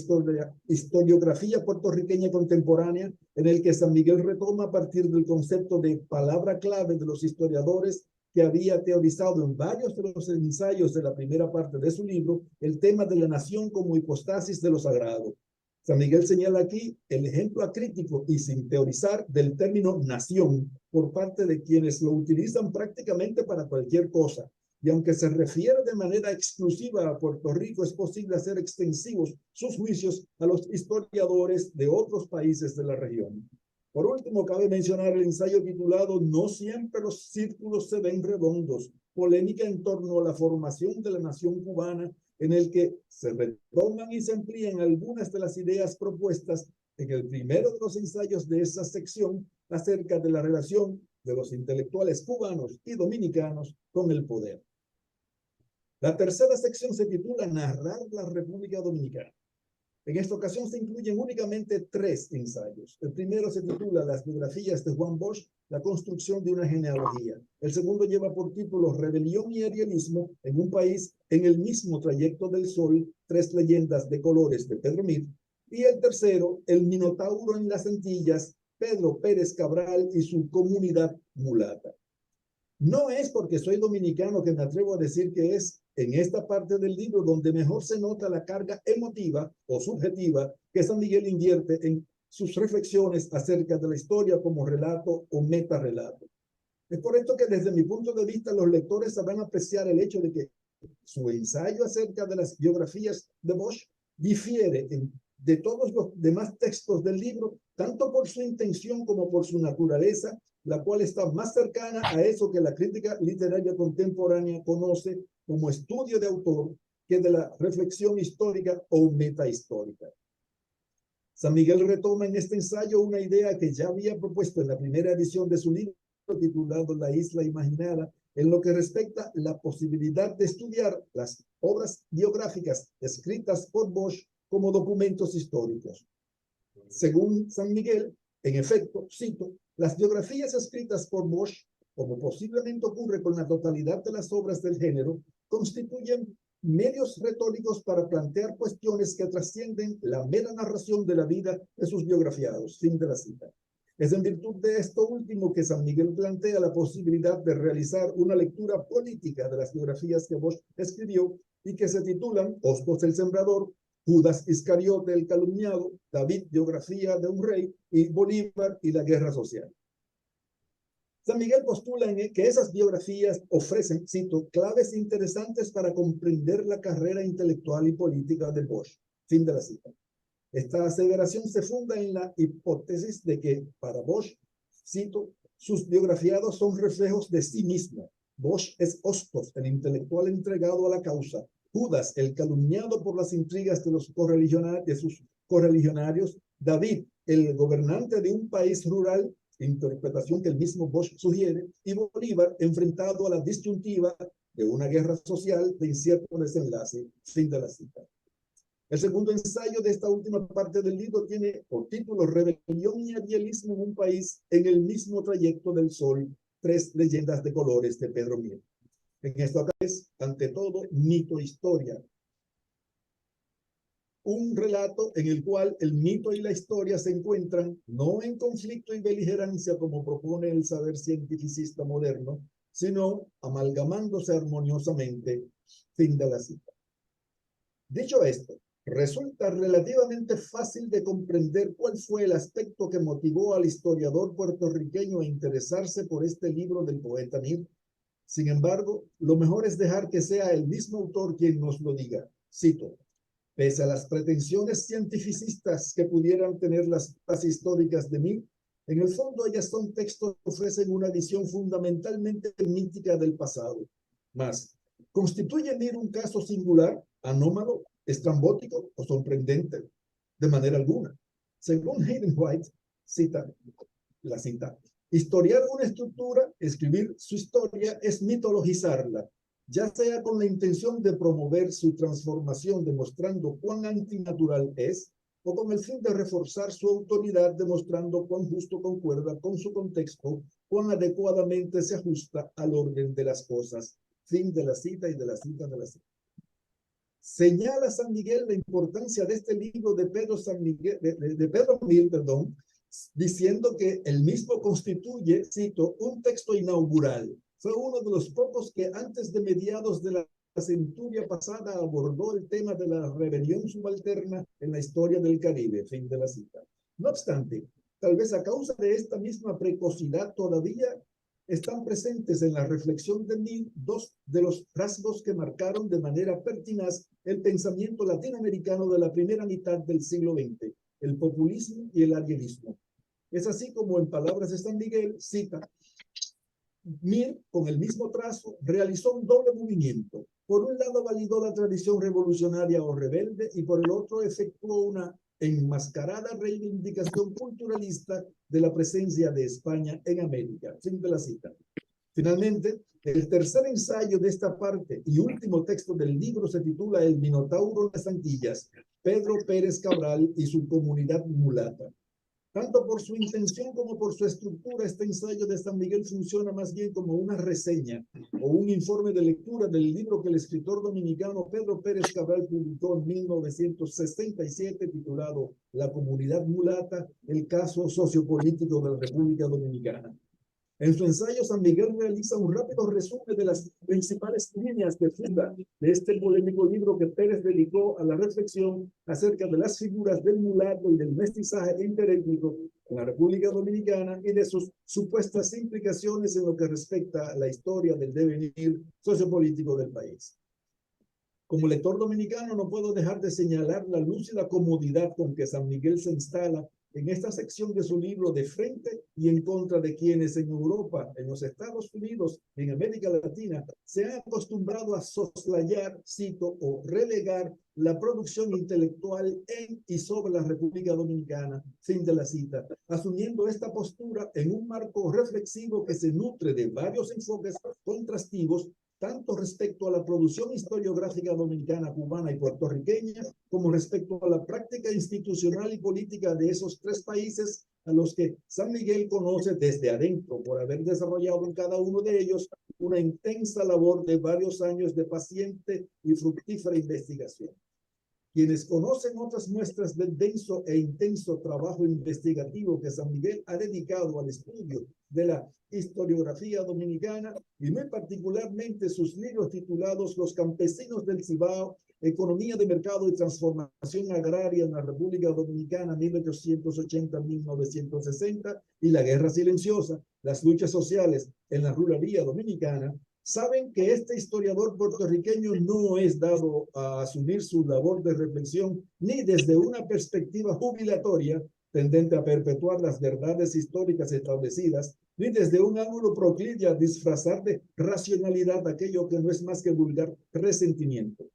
historiografía puertorriqueña contemporánea, en el que San Miguel retoma a partir del concepto de palabra clave de los historiadores que había teorizado en varios de los ensayos de la primera parte de su libro, el tema de la nación como hipostasis de lo sagrado. San Miguel señala aquí el ejemplo acrítico y sin teorizar del término nación por parte de quienes lo utilizan prácticamente para cualquier cosa. Y aunque se refiere de manera exclusiva a Puerto Rico, es posible hacer extensivos sus juicios a los historiadores de otros países de la región. Por último, cabe mencionar el ensayo titulado No siempre los círculos se ven redondos, polémica en torno a la formación de la nación cubana, en el que se retoman y se amplían algunas de las ideas propuestas en el primero de los ensayos de esa sección acerca de la relación de los intelectuales cubanos y dominicanos con el poder. La tercera sección se titula Narrar la República Dominicana. En esta ocasión se incluyen únicamente 3 ensayos. El primero se titula Las biografías de Juan Bosch, la construcción de una genealogía. El segundo lleva por título Rebelión y Arianismo en un país en el mismo trayecto del sol, 3 leyendas de colores de Pedro Mir. Y el tercero, El Minotauro en las Antillas, Pedro Pérez Cabral y su comunidad mulata. No es porque soy dominicano que me atrevo a decir que es en esta parte del libro donde mejor se nota la carga emotiva o subjetiva que San Miguel invierte en sus reflexiones acerca de la historia como relato o metarrelato. Es por esto que desde mi punto de vista los lectores sabrán apreciar el hecho de que su ensayo acerca de las biografías de Bosch difiere de todos los demás textos del libro, tanto por su intención como por su naturaleza, la cual está más cercana a eso que la crítica literaria contemporánea conoce como estudio de autor que de la reflexión histórica o metahistórica. San Miguel retoma en este ensayo una idea que ya había propuesto en la primera edición de su libro titulado La Isla Imaginada, en lo que respecta a la posibilidad de estudiar las obras biográficas escritas por Bosch como documentos históricos. Según San Miguel, en efecto, cito, las biografías escritas por Bosch, como posiblemente ocurre con la totalidad de las obras del género, constituyen medios retóricos para plantear cuestiones que trascienden la mera narración de la vida de sus biografiados. Fin de la cita. Es en virtud de esto último que San Miguel plantea la posibilidad de realizar una lectura política de las biografías que Bosch escribió y que se titulan Hostos el Sembrador, Judas Iscariote el Calumniado, David, biografía de un rey, y Bolívar y la Guerra Social. San Miguel postula que esas biografías ofrecen, cito, claves interesantes para comprender la carrera intelectual y política de Bosch. Fin de la cita. Esta aseveración se funda en la hipótesis de que para Bosch, cito, sus biografiados son reflejos de sí mismo. Bosch es Hostos, el intelectual entregado a la causa. Judas, el calumniado por las intrigas de sus correligionarios. David, el gobernante de un país rural, interpretación que el mismo Bosch sugiere, y Bolívar, enfrentado a la disyuntiva de una guerra social de incierto desenlace. Fin de la cita. El segundo ensayo de esta última parte del libro tiene por título Rebelión y Arianismo en un país en el mismo trayecto del sol, 3 leyendas de colores de Pedro Mir. En esta ocasión es, ante todo, mito-historia. Un relato en el cual el mito y la historia se encuentran no en conflicto y beligerancia como propone el saber cientificista moderno, sino amalgamándose armoniosamente. Fin de la cita. Dicho esto, Resulta relativamente fácil de comprender cuál fue el aspecto que motivó al historiador puertorriqueño a interesarse por este libro del poeta Mir. Sin embargo, lo mejor es dejar que sea el mismo autor quien nos lo diga. Cito: pese a las pretensiones cientificistas que pudieran tener las históricas de Mir, en el fondo ellas son textos que ofrecen una visión fundamentalmente mítica del pasado. Más, ¿constituye Mir un caso singular, anómalo, estrambótico o sorprendente? De manera alguna. Según Hayden White, cita la cinta: historiar una estructura, escribir su historia, es mitologizarla, ya sea con la intención de promover su transformación demostrando cuán antinatural es, o con el fin de reforzar su autoridad demostrando cuán justo concuerda con su contexto, cuán adecuadamente se ajusta al orden de las cosas. Fin de la cita y de la cita de la cita. Señala San Miguel la importancia de este libro de Pedro Mir, diciendo que el mismo constituye, cito, un texto inaugural. Fue uno de los pocos que antes de mediados de la centuria pasada abordó el tema de la rebelión subalterna en la historia del Caribe. Fin de la cita. No obstante, tal vez a causa de esta misma precocidad todavía están presentes en la reflexión de Mir dos de los rasgos que marcaron de manera pertinaz el pensamiento latinoamericano de la primera mitad del siglo XX, el populismo y el arrierismo. Es así como, en palabras de San Miguel, cita: Mir, con el mismo trazo, realizó un doble movimiento. Por un lado validó la tradición revolucionaria o rebelde y por el otro efectuó una enmascarada reivindicación culturalista de la presencia de España en América. Fin de la cita. Finalmente, el tercer ensayo de esta parte y último texto del libro se titula El Minotauro en las Antillas, Pedro Pérez Cabral y su comunidad mulata. Tanto por su intención como por su estructura, este ensayo de San Miguel funciona más bien como una reseña o un informe de lectura del libro que el escritor dominicano Pedro Pérez Cabral publicó en 1967, titulado La comunidad mulata, el caso sociopolítico de la República Dominicana. En su ensayo, San Miguel realiza un rápido resumen de las principales líneas de funda de este polémico libro que Pérez dedicó a la reflexión acerca de las figuras del mulato y del mestizaje interétnico en la República Dominicana y de sus supuestas implicaciones en lo que respecta a la historia del devenir sociopolítico del país. Como lector dominicano no puedo dejar de señalar la lúcida comodidad con que San Miguel se instala en esta sección de su libro de frente y en contra de quienes en Europa, en los Estados Unidos y en América Latina se han acostumbrado a soslayar, cito, o relegar la producción intelectual en y sobre la República Dominicana, fin de la cita, asumiendo esta postura en un marco reflexivo que se nutre de varios enfoques contrastivos tanto respecto a la producción historiográfica dominicana, cubana y puertorriqueña, como respecto a la práctica institucional y política de esos tres países a los que San Miguel conoce desde adentro, por haber desarrollado en cada uno de ellos una intensa labor de varios años de paciente y fructífera investigación. Quienes conocen otras muestras del denso e intenso trabajo investigativo que San Miguel ha dedicado al estudio de la historiografía dominicana y muy particularmente sus libros titulados Los campesinos del Cibao, Economía de Mercado y Transformación Agraria en la República Dominicana 1880-1960 y La Guerra Silenciosa, las luchas sociales en la ruralía dominicana, saben que este historiador puertorriqueño no es dado a asumir su labor de reflexión ni desde una perspectiva jubilatoria tendente a perpetuar las verdades históricas establecidas, ni desde un ángulo proclive a disfrazar de racionalidad aquello que no es más que vulgar resentimiento.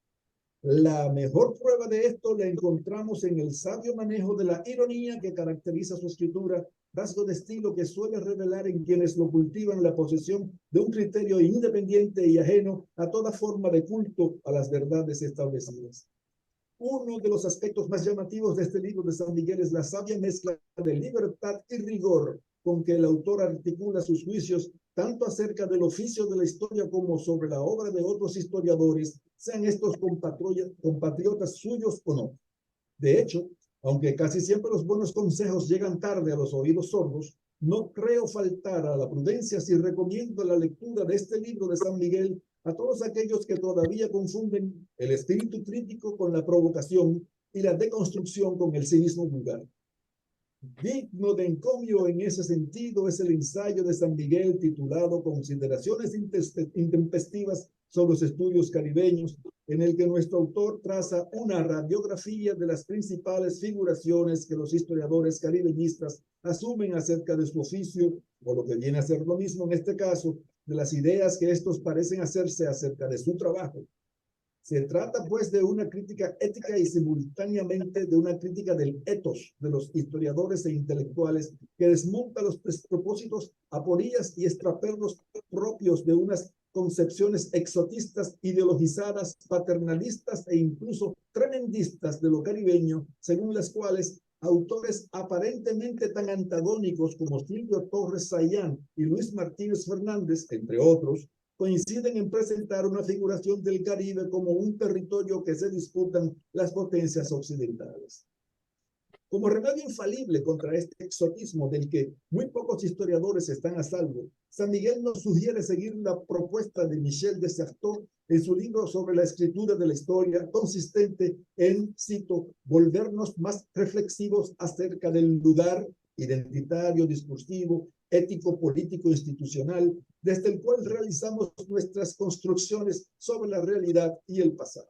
La mejor prueba de esto la encontramos en el sabio manejo de la ironía que caracteriza su escritura, rasgo de estilo que suele revelar en quienes lo cultivan la posesión de un criterio independiente y ajeno a toda forma de culto a las verdades establecidas. Uno de los aspectos más llamativos de este libro de San Miguel es la sabia mezcla de libertad y rigor con que el autor articula sus juicios tanto acerca del oficio de la historia como sobre la obra de otros historiadores, sean estos compatriotas suyos o no. De hecho, aunque casi siempre los buenos consejos llegan tarde a los oídos sordos, no creo faltar a la prudencia si recomiendo la lectura de este libro de San Miguel a todos aquellos que todavía confunden el espíritu crítico con la provocación y la deconstrucción con el civismo vulgar. Digno de encomio en ese sentido es el ensayo de San Miguel titulado Consideraciones intempestivas sobre los estudios caribeños, en el que nuestro autor traza una radiografía de las principales figuraciones que los historiadores caribeñistas asumen acerca de su oficio, o lo que viene a ser lo mismo en este caso, de las ideas que estos parecen hacerse acerca de su trabajo. Se trata, pues, de una crítica ética y simultáneamente de una crítica del ethos de los historiadores e intelectuales que desmonta los propósitos, aporías y extraperlos propios de unas concepciones exotistas, ideologizadas, paternalistas e incluso tremendistas de lo caribeño, según las cuales autores aparentemente tan antagónicos como Silvio Torres Sayán y Luis Martínez Fernández, entre otros, coinciden en presentar una figuración del Caribe como un territorio que se disputan las potencias occidentales. Como remedio infalible contra este exotismo del que muy pocos historiadores están a salvo, San Miguel nos sugiere seguir la propuesta de Michel de Certeau en su libro sobre la escritura de la historia, consistente en, cito, volvernos más reflexivos acerca del lugar identitario, discursivo, ético, político, institucional, desde el cual realizamos nuestras construcciones sobre la realidad y el pasado.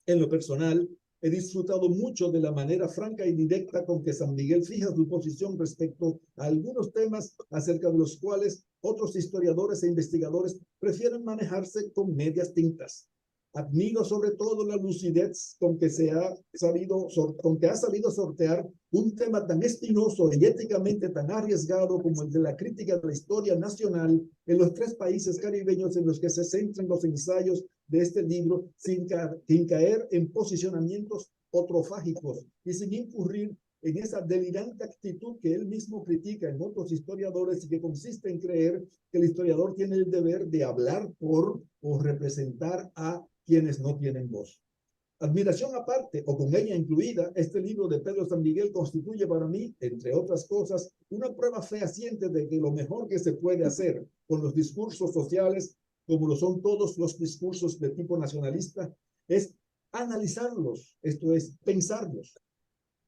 En lo personal, he disfrutado mucho de la manera franca y directa con que San Miguel fija su posición respecto a algunos temas acerca de los cuales otros historiadores e investigadores prefieren manejarse con medias tintas. Admiro sobre todo la lucidez con que ha sabido sortear un tema tan espinoso y éticamente tan arriesgado como el de la crítica de la historia nacional en los 3 países caribeños en los que se centran los ensayos de este libro, sin caer en posicionamientos otrofágicos y sin incurrir en esa delirante actitud que él mismo critica en otros historiadores y que consiste en creer que el historiador tiene el deber de hablar por o representar a quienes no tienen voz. Admiración aparte, o con ella incluida, este libro de Pedro San Miguel constituye para mí, entre otras cosas, una prueba fehaciente de que lo mejor que se puede hacer con los discursos sociales, como lo son todos los discursos de tipo nacionalista, es analizarlos, esto es, pensarlos.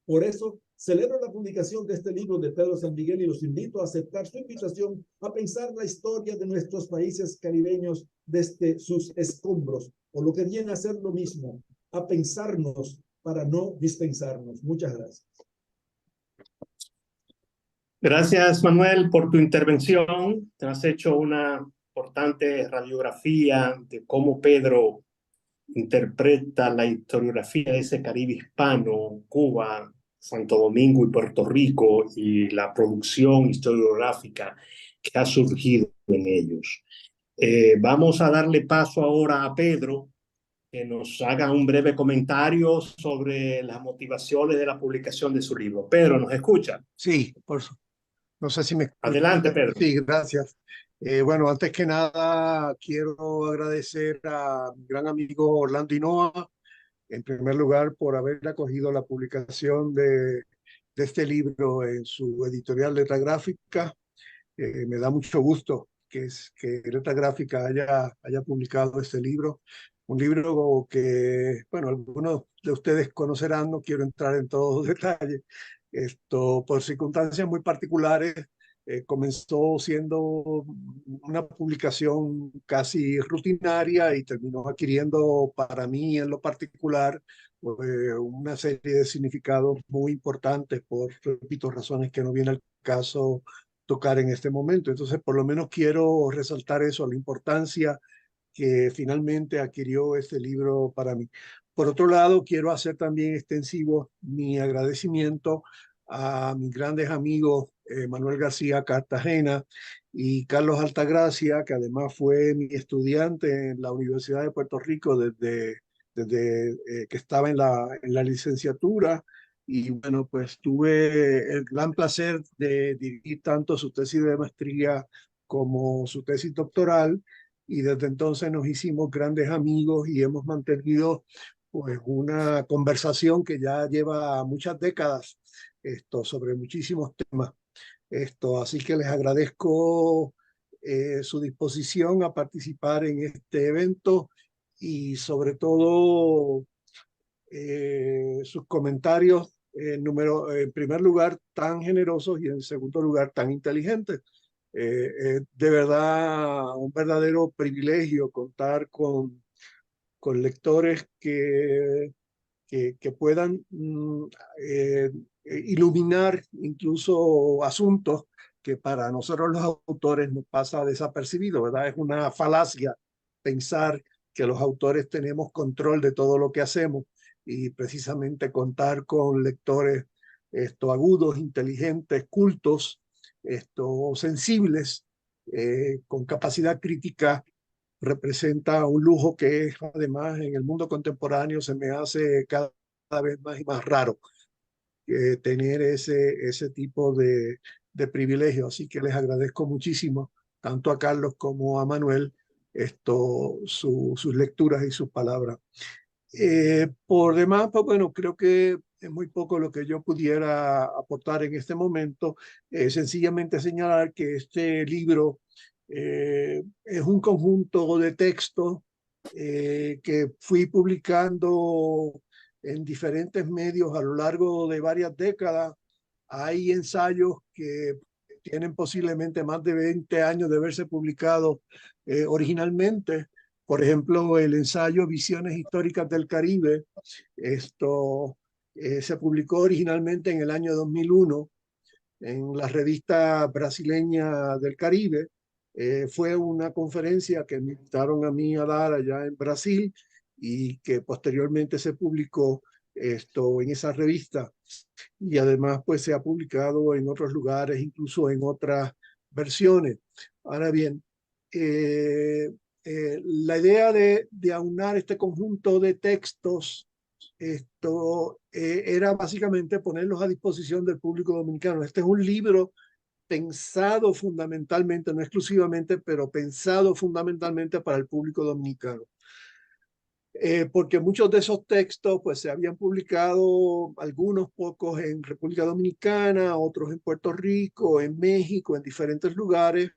Por eso, celebro la publicación de este libro de Pedro San Miguel y los invito a aceptar su invitación a pensar la historia de nuestros países caribeños desde sus escombros, o lo que viene a ser lo mismo, a pensarnos para no dispensarnos. Muchas gracias. Gracias, Manuel, por tu intervención. Te has hecho una importante radiografía de cómo Pedro interpreta la historiografía de ese Caribe hispano, Cuba, Santo Domingo y Puerto Rico, y la producción historiográfica que ha surgido en ellos. Vamos a darle paso ahora a Pedro, que nos haga un breve comentario sobre las motivaciones de la publicación de su libro. Pedro, ¿nos escucha? Sí, no sé si me... Adelante, Pedro. Sí, gracias. Bueno, antes que nada, quiero agradecer a mi gran amigo Orlando Hinoa, en primer lugar, por haber acogido la publicación de este libro en su editorial Letra Gráfica. Me da mucho gusto que Letra Gráfica haya publicado este libro. Un libro que, bueno, algunos de ustedes conocerán, no quiero entrar en todos los detalles. Esto, por circunstancias muy particulares, comenzó siendo una publicación casi rutinaria y terminó adquiriendo para mí en lo particular una serie de significados muy importantes por, repito, razones que no viene al caso tocar en este momento. Entonces, por lo menos quiero resaltar eso, la importancia que finalmente adquirió este libro para mí. Por otro lado, quiero hacer también extensivo mi agradecimiento a mis grandes amigos Manuel García Cartagena y Carlos Altagracia, que además fue mi estudiante en la Universidad de Puerto Rico desde que estaba en la licenciatura. Y bueno, pues tuve el gran placer de dirigir tanto su tesis de maestría como su tesis doctoral, y desde entonces nos hicimos grandes amigos y hemos mantenido pues una conversación que ya lleva muchas décadas sobre muchísimos temas. Así que les agradezco su disposición a participar en este evento y sobre todo sus comentarios, en primer lugar, tan generosos y en segundo lugar, tan inteligentes. De verdad, un verdadero privilegio contar con lectores que puedan iluminar incluso asuntos que para nosotros los autores nos pasa desapercibido, ¿verdad? Es una falacia pensar que los autores tenemos control de todo lo que hacemos y precisamente contar con lectores agudos, inteligentes, cultos, sensibles, con capacidad crítica, representa un lujo que además en el mundo contemporáneo se me hace cada vez más y más raro tener ese tipo de privilegio. Así que les agradezco muchísimo, tanto a Carlos como a Manuel, sus lecturas y sus palabras. Por demás, pues bueno, creo que es muy poco lo que yo pudiera aportar en este momento. Sencillamente señalar que este libro es un conjunto de textos que fui publicando en diferentes medios a lo largo de varias décadas. Hay ensayos que tienen posiblemente más de 20 años de haberse publicado originalmente. Por ejemplo, el ensayo Visiones Históricas del Caribe, se publicó originalmente en el año 2001 en la revista brasileña del Caribe. Fue una conferencia que me invitaron a mí a dar allá en Brasil y que posteriormente se publicó en esa revista. Y además pues se ha publicado en otros lugares, incluso en otras versiones. Ahora bien, la idea de aunar este conjunto de textos era básicamente ponerlos a disposición del público dominicano. Este es un libro pensado fundamentalmente, no exclusivamente, pero pensado fundamentalmente para el público dominicano. Porque muchos de esos textos pues se habían publicado, algunos pocos en República Dominicana, otros en Puerto Rico, en México, en diferentes lugares,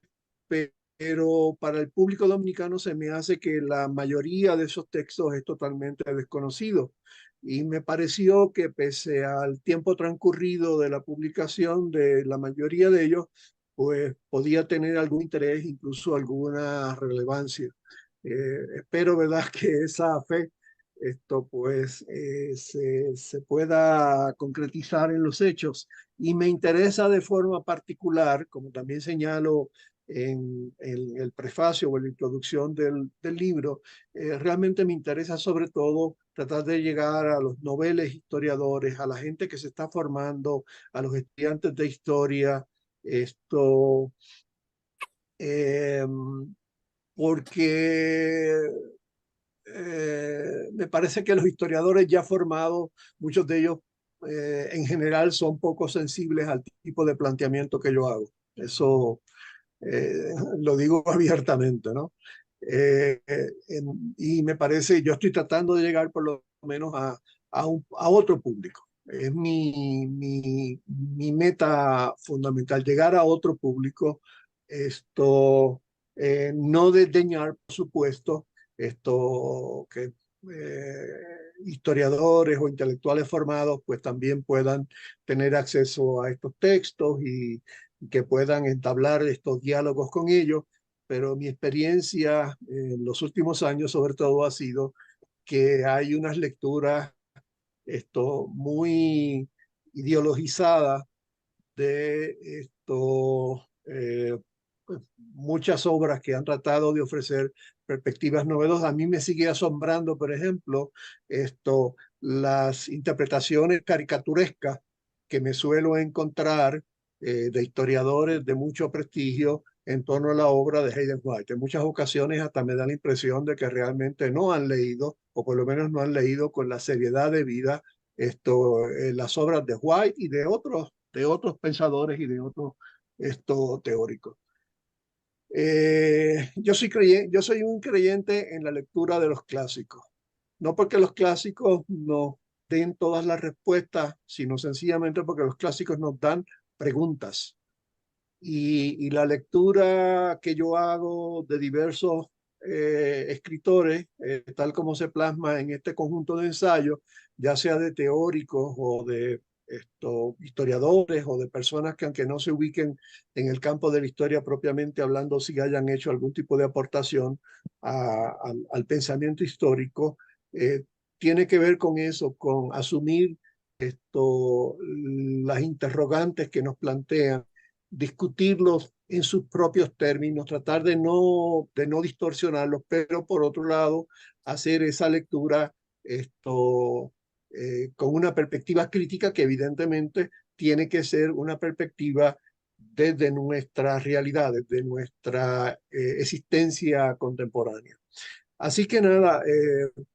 pero para el público dominicano se me hace que la mayoría de esos textos es totalmente desconocido. Y me pareció que pese al tiempo transcurrido de la publicación de la mayoría de ellos, pues podía tener algún interés, incluso alguna relevancia. Espero, ¿verdad?, que esa fe pues se pueda concretizar en los hechos. Y me interesa de forma particular, como también señalo en el prefacio o en la introducción del libro, realmente me interesa sobre todo tratar de llegar a los noveles historiadores, a la gente que se está formando, a los estudiantes de historia, eh, porque me parece que los historiadores ya formados, muchos de ellos en general son poco sensibles al tipo de planteamiento que yo hago. Eso lo digo abiertamente, ¿no? Y me parece, yo estoy tratando de llegar por lo menos a otro público. Es mi meta fundamental, llegar a otro público. No desdeñar, por supuesto, que historiadores o intelectuales formados pues también puedan tener acceso a estos textos y que puedan entablar estos diálogos con ellos, pero mi experiencia en los últimos años sobre todo ha sido que hay unas lecturas muy ideologizadas de pues, muchas obras que han tratado de ofrecer perspectivas novedosas. A mí me sigue asombrando, por ejemplo, las interpretaciones caricaturescas que me suelo encontrar de historiadores de mucho prestigio en torno a la obra de Hayden White. En muchas ocasiones hasta me da la impresión de que realmente no han leído, o por lo menos no han leído con la seriedad debida las obras de White y de otros pensadores y de otros teóricos. Yo soy un creyente en la lectura de los clásicos, no porque los clásicos nos den todas las respuestas, sino sencillamente porque los clásicos nos dan preguntas. Y la lectura que yo hago de diversos escritores, tal como se plasma en este conjunto de ensayos, ya sea de teóricos o de historiadores o de personas que aunque no se ubiquen en el campo de la historia propiamente hablando, sí hayan hecho algún tipo de aportación al pensamiento histórico, tiene que ver con eso, con asumir las interrogantes que nos plantean, discutirlos en sus propios términos, tratar de no distorsionarlos, pero por otro lado, hacer esa lectura con una perspectiva crítica que evidentemente tiene que ser una perspectiva desde nuestra realidad, desde nuestra existencia contemporánea. Así que nada,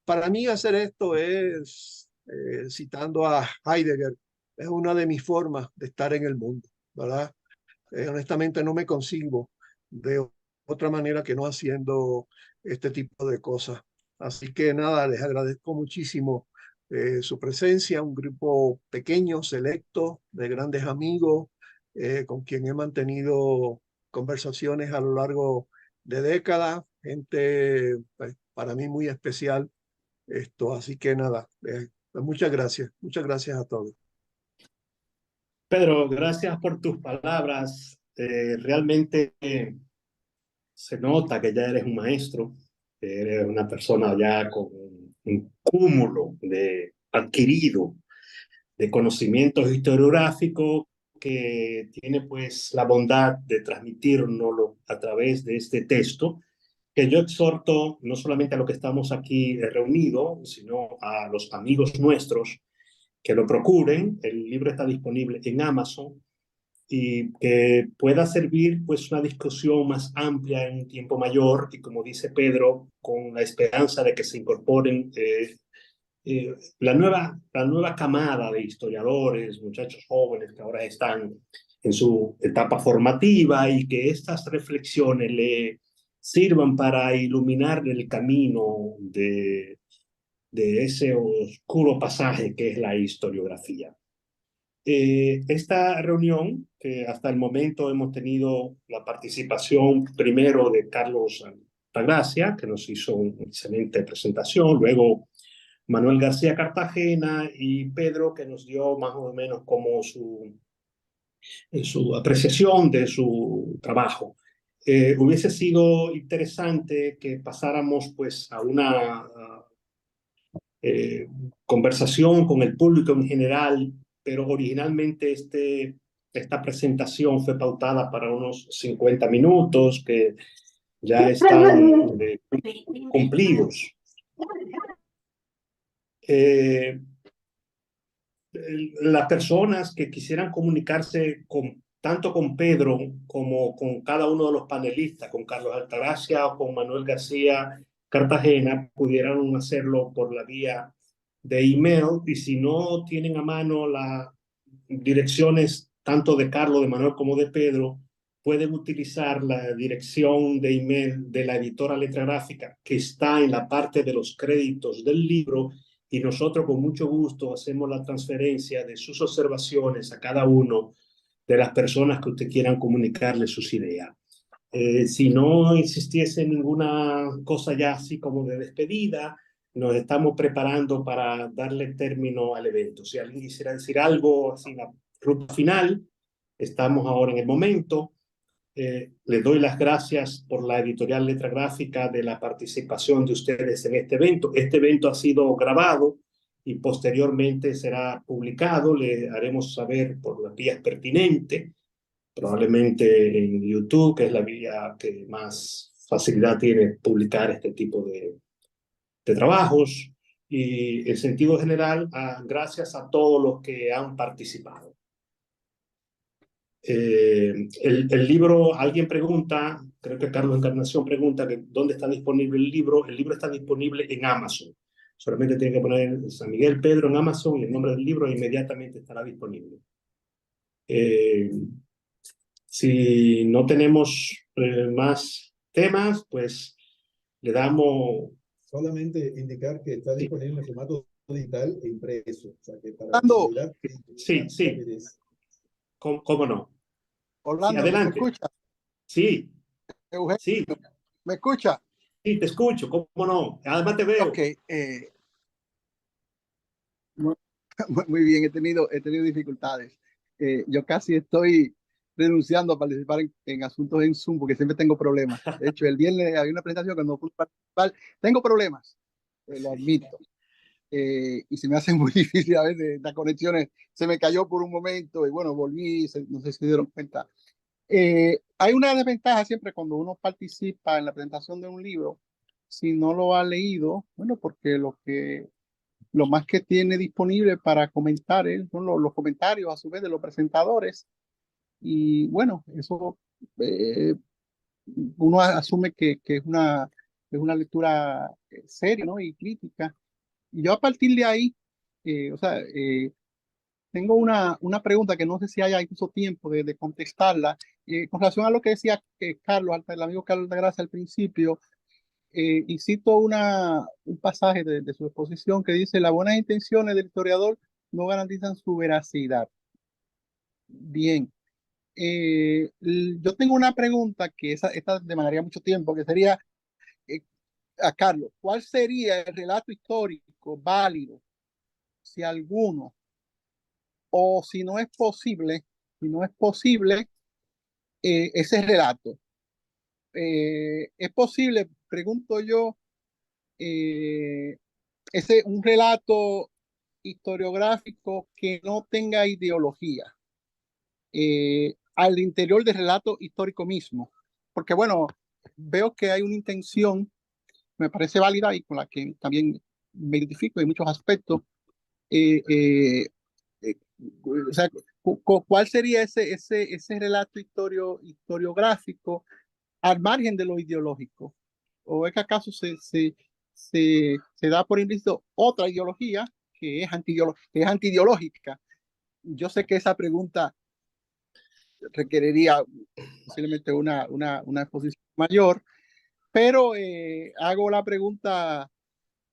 para mí hacer esto es, citando a Heidegger, es una de mis formas de estar en el mundo, ¿verdad? Honestamente no me concibo de otra manera que no haciendo este tipo de cosas. Así que nada, les agradezco muchísimo su presencia, un grupo pequeño, selecto, de grandes amigos, con quien he mantenido conversaciones a lo largo de décadas, gente pues, para mí muy especial. Así que nada, muchas gracias a todos. Pedro, gracias por tus palabras. Realmente se nota que ya eres un maestro, que eres una persona ya con un cúmulo de adquirido de conocimientos historiográficos que tiene pues la bondad de transmitírnoslo a través de este texto, que yo exhorto no solamente a los que estamos aquí reunidos, sino a los amigos nuestros que lo procuren. El libro está disponible en Amazon y que pueda servir pues una discusión más amplia en un tiempo mayor y como dice Pedro, con la esperanza de que se incorporen la nueva camada de historiadores, muchachos jóvenes que ahora están en su etapa formativa y que estas reflexiones le sirvan para iluminar el camino de ese oscuro pasaje que es la historiografía. Esta reunión, que hasta el momento hemos tenido la participación primero de Carlos Altagracia, que nos hizo una excelente presentación, luego Manuel García Cartagena y Pedro, que nos dio más o menos como su apreciación de su trabajo. Hubiese sido interesante que pasáramos pues a una conversación con el público en general, pero originalmente esta presentación fue pautada para unos 50 minutos que ya están cumplidos. Las personas que quisieran comunicarse tanto con Pedro como con cada uno de los panelistas, con Carlos Altagracia o con Manuel García Cartagena, pudieran hacerlo por la vía de email, y si no tienen a mano las direcciones tanto de Carlos, de Manuel como de Pedro, pueden utilizar la dirección de email de la editora Letra Gráfica que está en la parte de los créditos del libro, y nosotros con mucho gusto hacemos la transferencia de sus observaciones a cada uno de las personas que usted quieran comunicarle sus ideas. Si no existiese ninguna cosa ya así como de despedida, nos estamos preparando para darle término al evento. Si alguien quisiera decir algo así en la ruta final, estamos ahora en el momento. Les doy las gracias por la editorial Letra Gráfica de la participación de ustedes en este evento. Este evento ha sido grabado y posteriormente será publicado. Le haremos saber por las vías pertinentes, probablemente en YouTube, que es la vía que más facilidad tiene publicar este tipo de trabajos. Y en sentido general, gracias a todos los que han participado. El libro, alguien pregunta, creo que Carlos Encarnación pregunta que dónde está disponible el libro. El libro está disponible en Amazon. Solamente tiene que poner San Miguel Pedro en Amazon y el nombre del libro e inmediatamente estará disponible. Si no tenemos más temas, pues le damos... Solamente indicar que está disponible en formato digital e impreso. O sea, que para sí. ¿Cómo no? Orlando, sí, adelante. ¿me escucha? Sí. Eugenio, Sí. ¿me escucha? Sí, te escucho, ¿cómo no? Además te veo. Ok, muy, muy bien, he tenido dificultades. Yo casi estoy renunciando a participar en asuntos en Zoom porque siempre tengo problemas. De hecho, el viernes había una presentación que no pude participar. Tengo problemas, lo Sí. admito. Y se me hace muy difícil a veces las conexiones. Se me cayó por un momento y bueno, volví, no sé si se dieron cuenta. Hay una desventaja siempre cuando uno participa en la presentación de un libro, si no lo ha leído, bueno, porque lo más que tiene disponible para comentar son los comentarios a su vez de los presentadores. Y bueno, eso eh, uno asume que es una lectura seria, ¿no? Y crítica. Y yo a partir de ahí, o sea, tengo una pregunta que no sé si haya incluso tiempo de contestarla. Con relación a lo que decía Carlos, el amigo Carlos Altagracia al principio, y cito un pasaje de su exposición que dice: las buenas intenciones del historiador no garantizan su veracidad. Bien, yo tengo una pregunta que esta demandaría mucho tiempo, que sería eh, a Carlos: ¿cuál sería el relato histórico válido, si alguno, o si no es posible, ese relato? ¿Es posible, pregunto yo, eh, un relato historiográfico que no tenga ideología al interior del relato histórico mismo? Porque bueno, veo que hay una intención, me parece válida y con la que también me identifico en muchos aspectos. eh, eh, eh, o sea, ¿cuál sería ese relato historiográfico al margen de lo ideológico? ¿O es que acaso se da por implícito otra ideología que es antiideológica? Yo sé que esa pregunta requeriría posiblemente una exposición mayor, pero hago la pregunta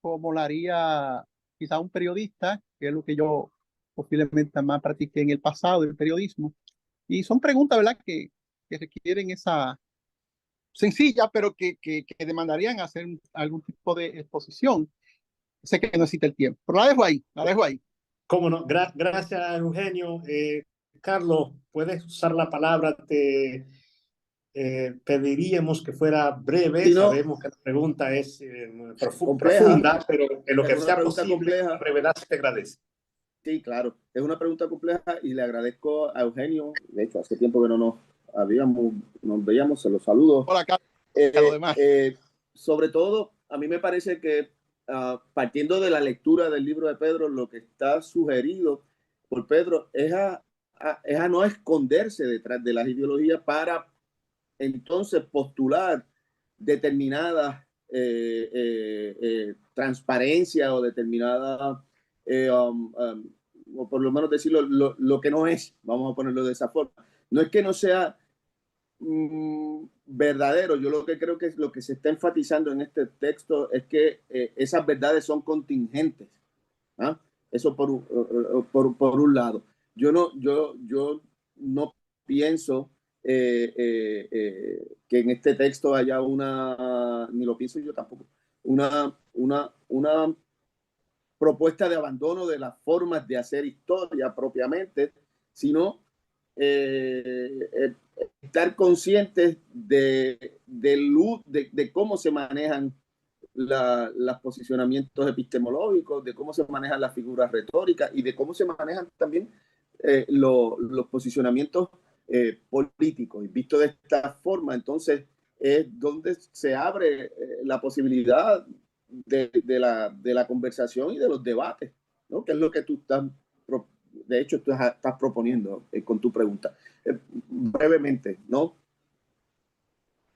como la haría quizá un periodista, que es lo que yo posiblemente más practiqué en el pasado, el periodismo. Y son preguntas, ¿verdad?, que requieren esa sencilla, pero que demandarían hacer algún tipo de exposición. Sé que no existe el tiempo, pero la dejo ahí, la dejo ahí. ¿Cómo no? Gracias, Eugenio. Carlos, puedes usar la palabra. Te pediríamos que fuera breve. Si no, Sabemos que la pregunta es compleja, profunda, pero en lo es que una sea pregunta posible, la compleja. brevedad se te agradece. Sí, claro, es una pregunta compleja y le agradezco a Eugenio. De hecho, hace tiempo que no nos veíamos, se los saludo. Hola, Carlos, a lo demás. Sobre todo, a mí me parece que partiendo de la lectura del libro de Pedro, lo que está sugerido por Pedro es a no esconderse detrás de las ideologías para entonces postular determinadas transparencia o determinada, o por lo menos decirlo, lo que no es, vamos a ponerlo de esa forma. No es que no sea verdadero. Yo lo que creo que es lo que se está enfatizando en este texto es que esas verdades son contingentes. ¿Ah? Eso por un lado. Yo no pienso que en este texto haya ni lo pienso yo tampoco, una propuesta de abandono de las formas de hacer historia propiamente, sino estar conscientes de cómo se manejan los posicionamientos epistemológicos, de cómo se manejan las figuras retóricas y de cómo se manejan también los posicionamientos políticos. Y visto de esta forma, entonces es donde se abre la posibilidad de la conversación y de los debates, ¿no? Que es lo que tú de hecho, tú estás proponiendo con tu pregunta. Brevemente, ¿no?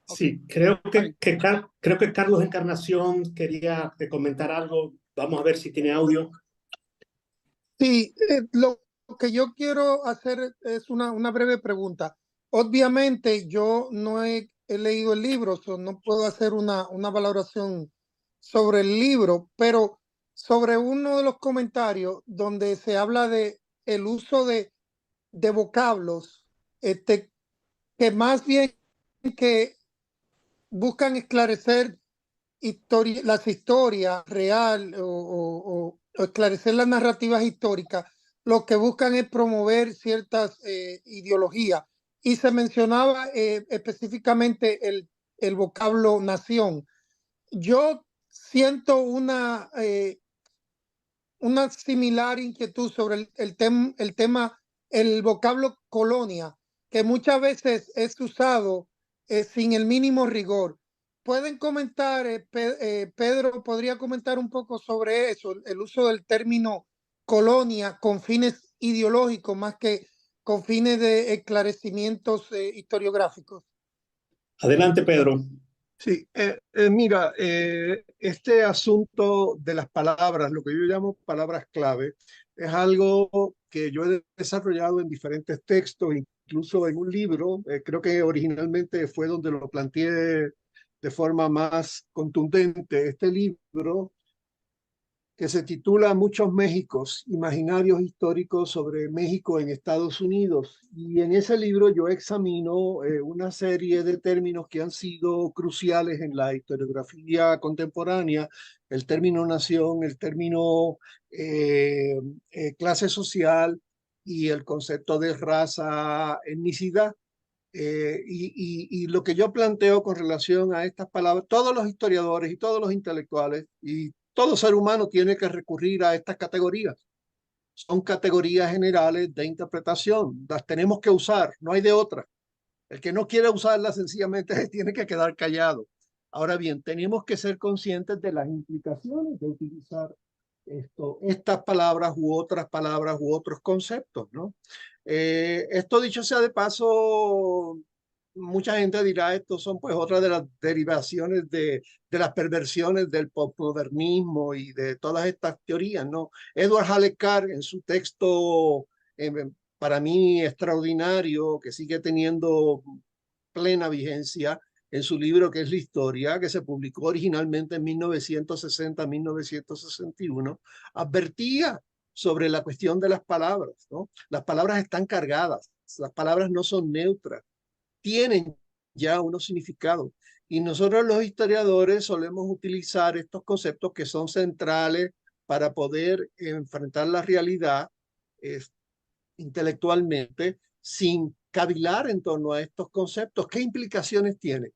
Sí, Okay. creo que Carlos Encarnación quería comentar algo. Vamos a ver si tiene audio. Sí, lo que yo quiero hacer es una breve pregunta. Obviamente yo no he leído el libro, no puedo hacer una valoración sobre el libro, pero sobre uno de los comentarios donde se habla de el uso de vocablos, que más bien que buscan esclarecer las historias real o esclarecer las narrativas históricas, lo que buscan es promover ciertas ideologías. Y se mencionaba específicamente el vocablo nación. Yo siento una similar inquietud sobre el tema, el vocablo colonia, que muchas veces es usado sin el mínimo rigor. ¿Pueden comentar, Pedro, podría comentar un poco sobre eso, el uso del término colonia con fines ideológicos más que con fines de esclarecimientos historiográficos? Adelante, Pedro. Sí, mira, este asunto de las palabras, lo que yo llamo palabras clave, es algo que yo he desarrollado en diferentes textos, incluso en un libro. Creo que originalmente fue donde lo planteé de forma más contundente. Este libro, que se titula Muchos Méxicos, imaginarios históricos sobre México en Estados Unidos. Y en ese libro yo examino una serie de términos que han sido cruciales en la historiografía contemporánea: el término nación, el término clase social y el concepto de raza, etnicidad. Y lo que yo planteo con relación a estas palabras, todos los historiadores y todos los intelectuales y todo ser humano tiene que recurrir a estas categorías. Son categorías generales de interpretación, las tenemos que usar, no hay de otra. El que no quiere usarlas sencillamente tiene que quedar callado. Ahora bien, tenemos que ser conscientes de las implicaciones de utilizar estas palabras u otros conceptos, ¿no? Esto dicho sea de paso, mucha gente dirá, estos son pues otras de las derivaciones de las perversiones del postmodernismo y de todas estas teorías, ¿no? Edward Halley Carr, en su texto para mí extraordinario, que sigue teniendo plena vigencia, en su libro que es La Historia, que se publicó originalmente en 1960-1961, advertía sobre la cuestión de las palabras, ¿no? Las palabras están cargadas, las palabras no son neutras, tienen ya unos significados. Y nosotros los historiadores solemos utilizar estos conceptos que son centrales para poder enfrentar la realidad intelectualmente, sin cavilar en torno a estos conceptos. ¿Qué implicaciones tiene?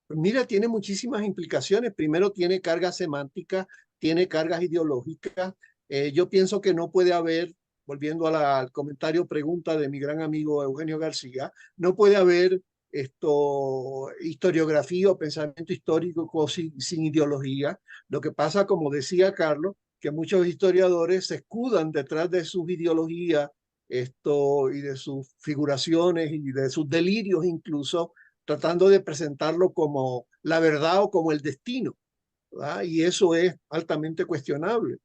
Pues mira, tiene muchísimas implicaciones. Primero, tiene cargas semánticas, tiene cargas ideológicas. Yo pienso que no puede haber, volviendo al comentario pregunta de mi gran amigo Eugenio García, no puede haber historiografía o pensamiento histórico sin ideología. Lo que pasa, como decía Carlos, que muchos historiadores se escudan detrás de sus ideologías y de sus figuraciones y de sus delirios incluso, tratando de presentarlo como la verdad o como el destino, ¿verdad? Y eso es altamente cuestionable.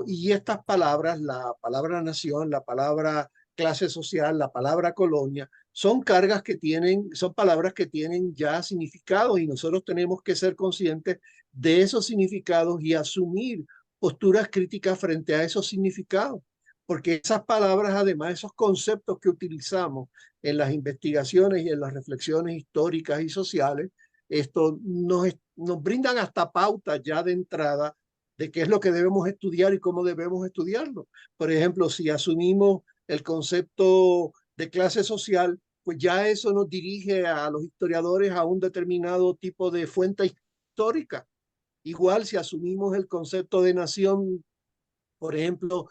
Y estas palabras, la palabra nación, la palabra clase social, la palabra colonia, son cargas que tienen, son palabras que tienen ya significados, y nosotros tenemos que ser conscientes de esos significados y asumir posturas críticas frente a esos significados, porque esas palabras, además, esos conceptos que utilizamos en las investigaciones y en las reflexiones históricas y sociales, nos brindan hasta pautas ya de entrada de qué es lo que debemos estudiar y cómo debemos estudiarlo. Por ejemplo, si asumimos el concepto de clase social, pues ya eso nos dirige a los historiadores a un determinado tipo de fuente histórica. Igual si asumimos el concepto de nación, por ejemplo,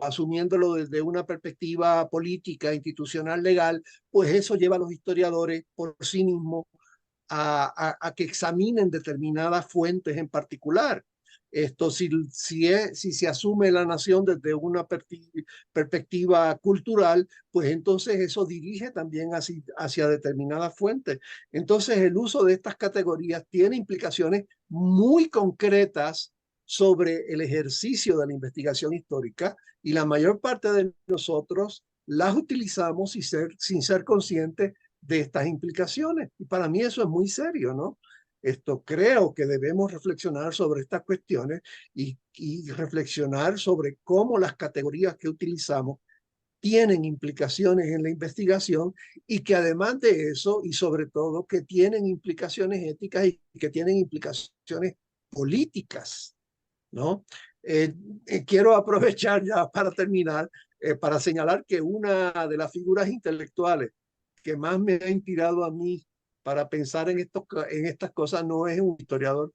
asumiéndolo desde una perspectiva política, institucional, legal, pues eso lleva a los historiadores por sí mismos a que examinen determinadas fuentes en particular. Si se asume la nación desde una perspectiva cultural, pues entonces eso dirige también hacia determinadas fuentes. Entonces el uso de estas categorías tiene implicaciones muy concretas sobre el ejercicio de la investigación histórica, y la mayor parte de nosotros las utilizamos sin ser conscientes de estas implicaciones. Y para mí eso es muy serio, ¿no? Creo que debemos reflexionar sobre estas cuestiones y reflexionar sobre cómo las categorías que utilizamos tienen implicaciones en la investigación y que además de eso, y sobre todo, que tienen implicaciones éticas y que tienen implicaciones políticas, ¿no? Quiero aprovechar ya para terminar, para señalar que una de las figuras intelectuales que más me ha inspirado a mí para pensar en estas cosas no es un historiador,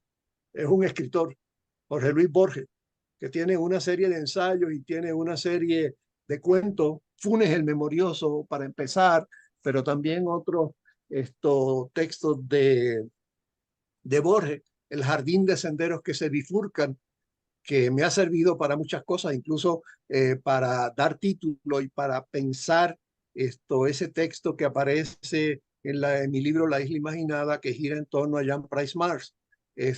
es un escritor, Jorge Luis Borges, que tiene una serie de ensayos y tiene una serie de cuentos, Funes el Memorioso para empezar, pero también otros textos de Borges, El jardín de senderos que se bifurcan, que me ha servido para muchas cosas, incluso para dar título y para pensar ese texto que aparece en mi libro La Isla Imaginada, que gira en torno a Jean Price Mars, que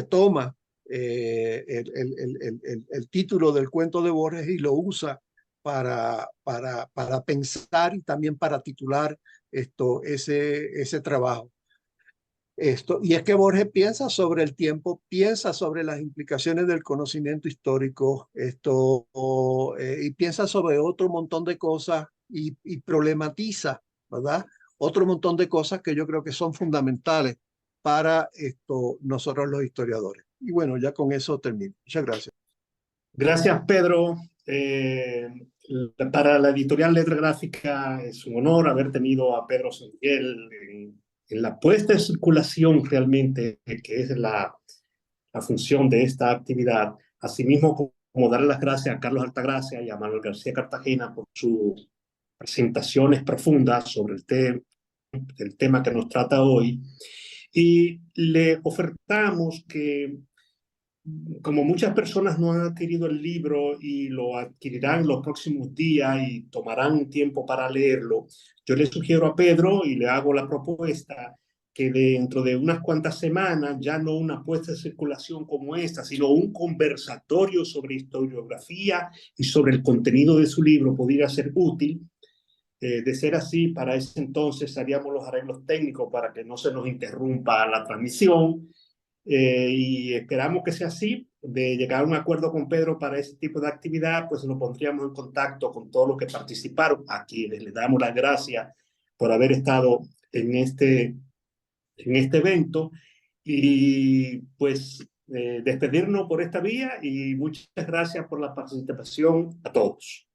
toma el título del cuento de Borges y lo usa para pensar y también para titular ese trabajo. Y es que Borges piensa sobre el tiempo, piensa sobre las implicaciones del conocimiento histórico, y piensa sobre otro montón de cosas y problematiza, ¿verdad? Otro montón de cosas que yo creo que son fundamentales para nosotros los historiadores. Y bueno, ya con eso termino. Muchas gracias. Gracias, Pedro. Para la editorial Letra Gráfica es un honor haber tenido a Pedro Sandiel en la puesta en circulación realmente, que es la función de esta actividad. Asimismo, como darle las gracias a Carlos Altagracia y a Manuel García Cartagena por sus presentaciones profundas sobre el tema que nos trata hoy. Y le ofertamos que, como muchas personas no han adquirido el libro y lo adquirirán los próximos días y tomarán tiempo para leerlo, yo le sugiero a Pedro y le hago la propuesta que dentro de unas cuantas semanas, ya no una puesta en circulación como esta, sino un conversatorio sobre historiografía y sobre el contenido de su libro podría ser útil. De ser así, para ese entonces haríamos los arreglos técnicos para que no se nos interrumpa la transmisión. Y esperamos que sea así. De llegar a un acuerdo con Pedro para ese tipo de actividad, pues nos pondríamos en contacto con todos los que participaron, a quienes les damos las gracias por haber estado en este evento, y pues despedirnos por esta vía, y muchas gracias por la participación a todos.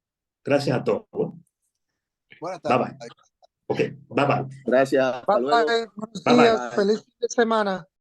Gracias a todos. Buenas Bye tardes. bye. Ok, bye bye. Gracias. Hasta Bye, luego. bye. Buenos Bye, bye. días. Feliz fin de semana.